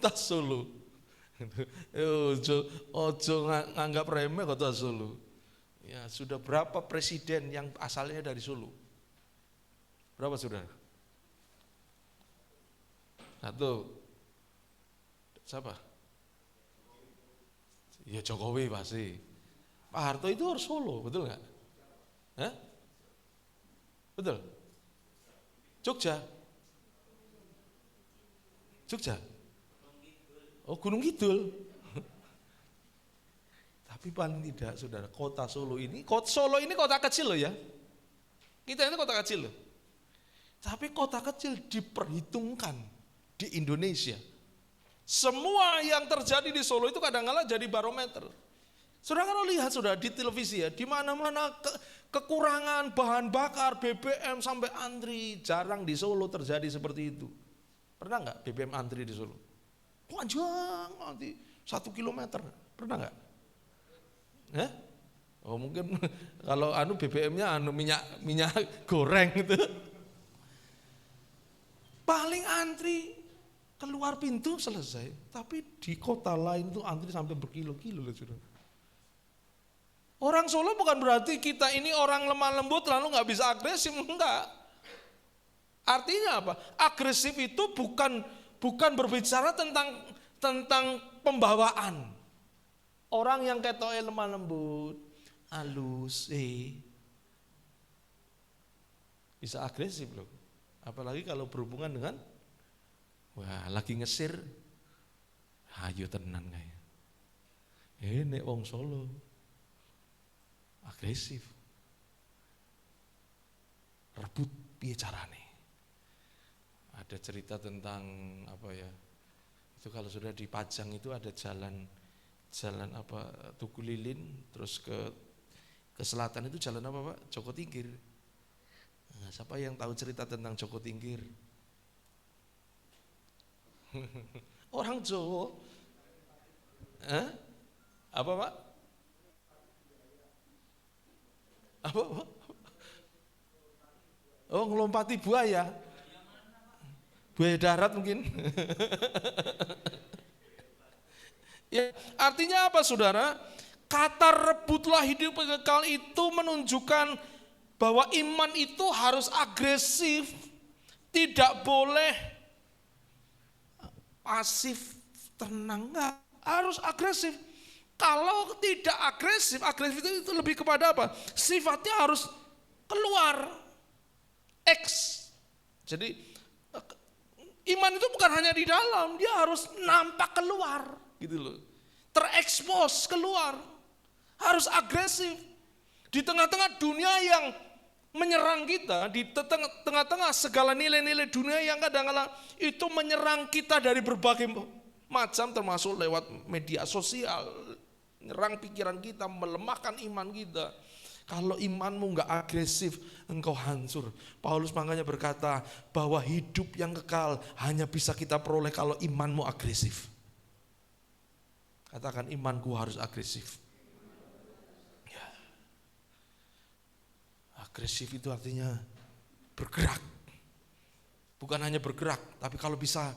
kota Solo. Ojo nganggap remeh kota Solo. Ya, sudah berapa presiden yang asalnya dari Solo? Berapa sudah? Satu. Siapa? Ya Jokowi pasti. Pak Harto itu harus Solo, betul nggak? Hah? Betul? Jogja? Oh, Gunung Kidul. Tapi paling tidak, saudara, kota Solo ini kota kecil loh ya. Kita ini kota kecil loh. Tapi kota kecil diperhitungkan di Indonesia. Semua yang terjadi di Solo itu kadang-kadang jadi barometer. Saudara kalau lihat di televisi ya, di mana-mana kekurangan bahan bakar, BBM sampai antri, jarang di Solo terjadi seperti itu. Pernah nggak BBM antri di Solo? Panjang nanti 1 kilometer, pernah nggak? Oh mungkin kalau BBM-nya minyak goreng itu. Paling antri keluar pintu selesai, tapi di kota lain tuh antri sampai berkilo-kilo loh saudara. Orang Solo bukan berarti kita ini orang lemah lembut lalu nggak bisa agresif, enggak. Artinya apa? Agresif itu bukan berbicara tentang pembawaan. Orang yang ketoknya lemah lembut, halus, bisa agresif loh. Apalagi kalau berhubungan dengan lagi ngesir, ayo tenan kayak. Nek wong Solo agresif. Rebut piye carane. Ada cerita tentang itu kalau sudah dipajang itu ada jalan Tugu Lilin, terus ke selatan itu jalan apa Pak? Joko Tingkir. Nah, siapa yang tahu cerita tentang Joko Tingkir? Orang Jawa. Apa Pak? Apa? Oh, ngelompati buaya. Buaya darat mungkin. Ya, artinya apa saudara? Kata rebutlah hidup kekal itu menunjukkan bahwa iman itu harus agresif, tidak boleh pasif, tenang, enggak, harus agresif. Kalau tidak agresif itu lebih kepada apa? Sifatnya harus keluar, Jadi iman itu bukan hanya di dalam, dia harus nampak keluar, gitu loh. Terekspos keluar, harus agresif. Di tengah-tengah dunia yang menyerang kita, di tengah-tengah segala nilai-nilai dunia yang kadang-kadang itu menyerang kita dari berbagai macam, termasuk lewat media sosial, menyerang pikiran kita, melemahkan iman kita. Kalau imanmu enggak agresif, engkau hancur. Paulus makanya berkata bahwa hidup yang kekal hanya bisa kita peroleh kalau imanmu agresif. Katakan, imanku harus agresif. Ya. Agresif itu artinya bergerak. Bukan hanya bergerak, tapi kalau bisa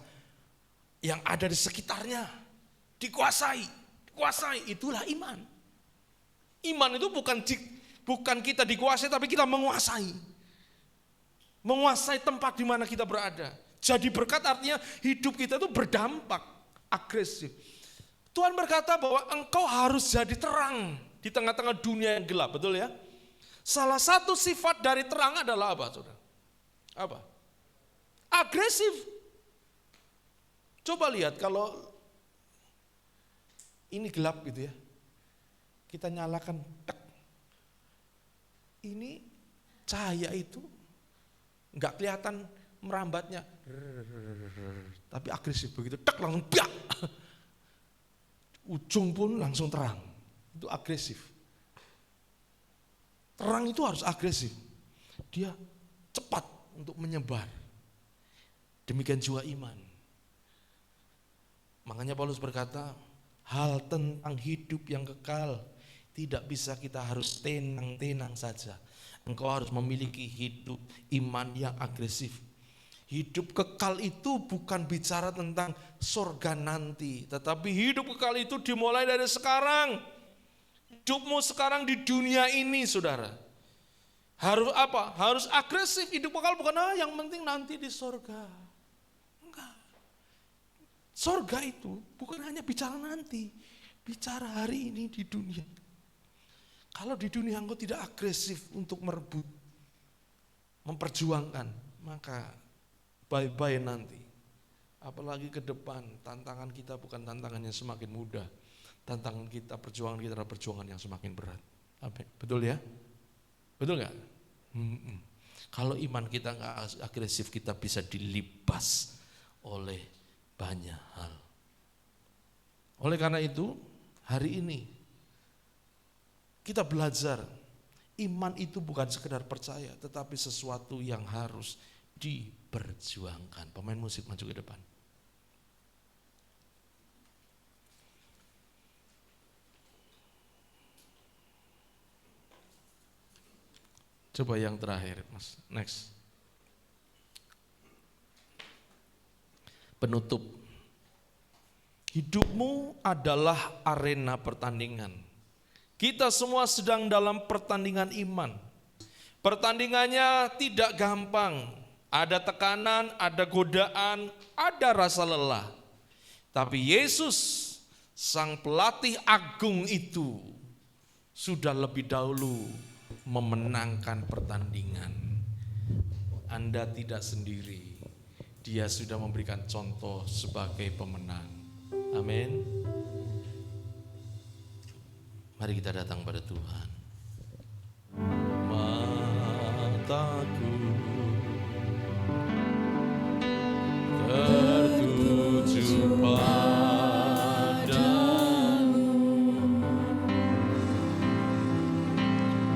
yang ada di sekitarnya dikuasai, itulah iman. Iman itu bukan kita dikuasai, tapi kita menguasai. Menguasai tempat di mana kita berada. Jadi berkat artinya hidup kita itu berdampak, agresif. Tuhan berkata bahwa engkau harus jadi terang di tengah-tengah dunia yang gelap, betul ya? Salah satu sifat dari terang adalah apa, saudara? Apa? Agresif. Coba lihat kalau ini gelap gitu ya, kita nyalakan, tek. Ini cahaya itu nggak kelihatan merambatnya, tapi agresif begitu, tek langsung biak. Ujung pun langsung terang, itu agresif. Terang itu harus agresif, dia cepat untuk menyebar. Demikian juga iman. Makanya Paulus berkata, hal tentang hidup yang kekal tidak bisa kita harus tenang-tenang saja. Engkau harus memiliki hidup iman yang agresif. Hidup kekal itu bukan bicara tentang surga nanti, tetapi hidup kekal itu dimulai dari sekarang. Hidupmu sekarang di dunia ini, saudara. Harus apa? Harus agresif. Hidup kekal bukan yang penting nanti di surga. Enggak. Surga itu bukan hanya bicara nanti, bicara hari ini di dunia. Kalau di dunia engkau tidak agresif untuk merebut, memperjuangkan, maka bye-bye nanti. Apalagi ke depan, tantangan kita bukan tantangan yang semakin mudah. Tantangan kita, perjuangan kita adalah perjuangan yang semakin berat. Betul ya? Betul gak? Kalau iman kita gak agresif, kita bisa dilibas oleh banyak hal. Oleh karena itu, hari ini kita belajar, iman itu bukan sekedar percaya, tetapi sesuatu yang harus diperjuangkan. Pemain musik maju ke depan. Coba yang terakhir, Mas. Next. Penutup. Hidupmu adalah arena pertandingan. Kita semua sedang dalam pertandingan iman. Pertandingannya tidak gampang. Ada tekanan, ada godaan, ada rasa lelah. Tapi Yesus, sang pelatih agung itu, sudah lebih dahulu memenangkan pertandingan. Anda tidak sendiri. Dia sudah memberikan contoh sebagai pemenang. Amin. Mari kita datang pada Tuhan. Mataku tertuju padamu,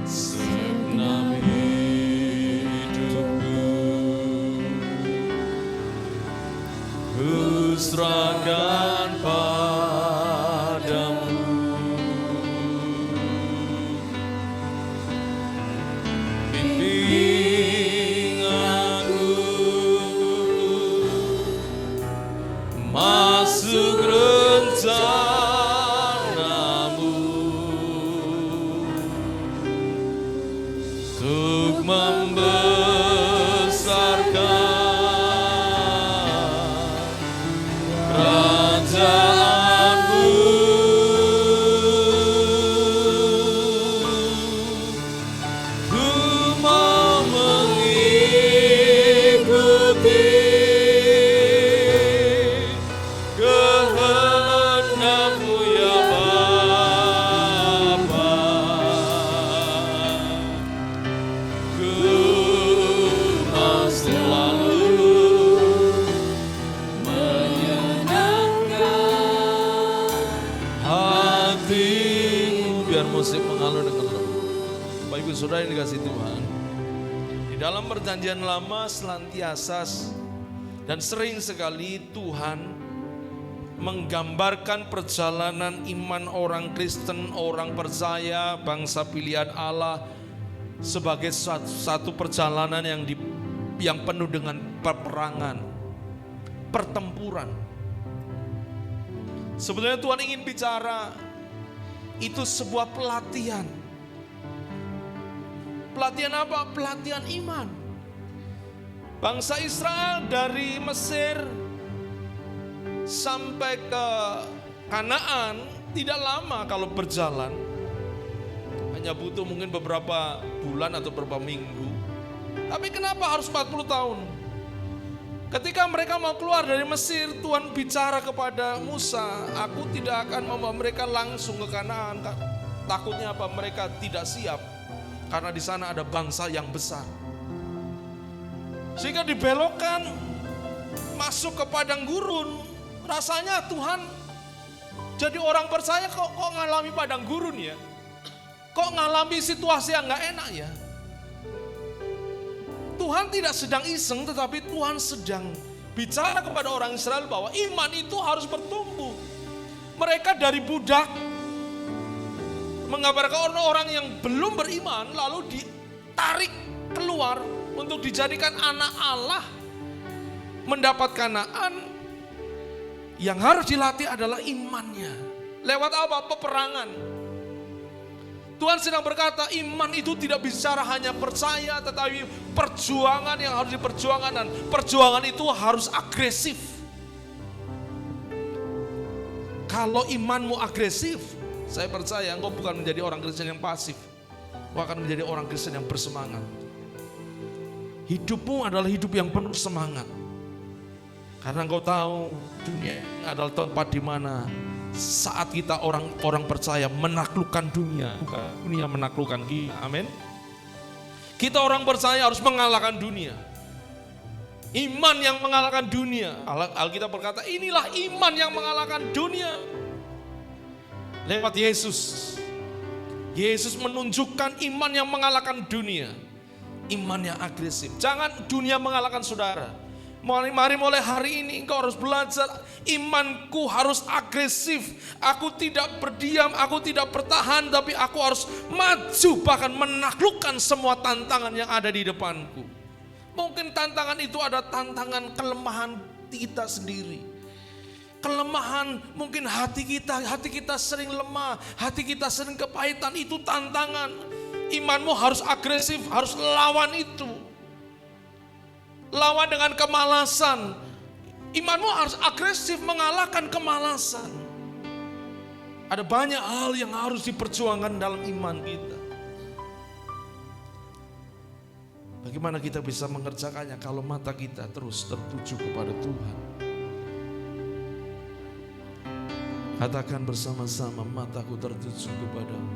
segenap hidupku ku serahkan padamu. Bimbing aku masuk rencanamu untuk membesarkan kerajaanmu. Ku mau mengikuti kehendak-Mu ya Bapa. Ku mau selalu menyenangkan hati-Mu. Biar musik mengalun dengan lembut. Bapak Ibu Saudara yang dikasihi Tuhan, di dalam perjanjian lama senantiasa dan sering sekali Tuhan menggambarkan perjalanan iman orang Kristen, orang percaya, bangsa pilihan Allah sebagai satu perjalanan yang penuh dengan peperangan, pertempuran. Sebenarnya Tuhan ingin bicara, itu sebuah pelatihan. Pelatihan apa? Pelatihan iman. Bangsa Israel dari Mesir sampai ke Kanaan tidak lama kalau berjalan, hanya butuh mungkin beberapa bulan atau beberapa minggu. Tapi kenapa harus 40 tahun? Ketika mereka mau keluar dari Mesir, Tuhan bicara kepada Musa, aku tidak akan membawa mereka langsung ke Kanaan. Takutnya apa? Mereka tidak siap, karena di sana ada bangsa yang besar. Sehingga dibelokkan masuk ke padang gurun. Rasanya Tuhan jadi orang percaya kok ngalami padang gurun ya? Kok ngalami situasi yang gak enak ya? Tuhan tidak sedang iseng, tetapi Tuhan sedang bicara kepada orang Israel bahwa iman itu harus bertumbuh. Mereka dari budak mengabarkan orang-orang yang belum beriman lalu ditarik keluar untuk dijadikan anak Allah, mendapat Kanaan. Yang harus dilatih adalah imannya. Lewat apa? Peperangan. Tuhan sedang berkata, iman itu tidak bicara hanya percaya, tetapi perjuangan yang harus diperjuangkan, dan perjuangan itu harus agresif. Kalau imanmu agresif, saya percaya engkau bukan menjadi orang Kristen yang pasif, engkau akan menjadi orang Kristen yang bersemangat. Hidupmu adalah hidup yang penuh semangat, karena engkau tahu dunia adalah tempat di mana saat kita orang percaya menaklukkan dunia, bukan dunia menaklukkan kita. Amin. Kita orang percaya harus mengalahkan dunia. Iman yang mengalahkan dunia. Alkitab berkata, inilah iman yang mengalahkan dunia. Lewat Yesus. Yesus menunjukkan iman yang mengalahkan dunia. Iman yang agresif. Jangan dunia mengalahkan saudara. Mari mulai hari ini engkau harus belajar, imanku harus agresif. Aku tidak berdiam, aku tidak bertahan, tapi aku harus maju, bahkan menaklukkan semua tantangan yang ada di depanku. Mungkin tantangan itu ada tantangan kelemahan kita sendiri. Kelemahan mungkin hati kita sering lemah, hati kita sering kepahitan, itu tantangan. Imanmu harus agresif, harus lawan itu. Lawan dengan kemalasan. Imanmu harus agresif mengalahkan kemalasan. Ada banyak hal yang harus diperjuangkan dalam iman kita. Bagaimana kita bisa mengerjakannya kalau mata kita terus tertuju kepada Tuhan? Katakan bersama-sama, mataku tertuju kepadamu.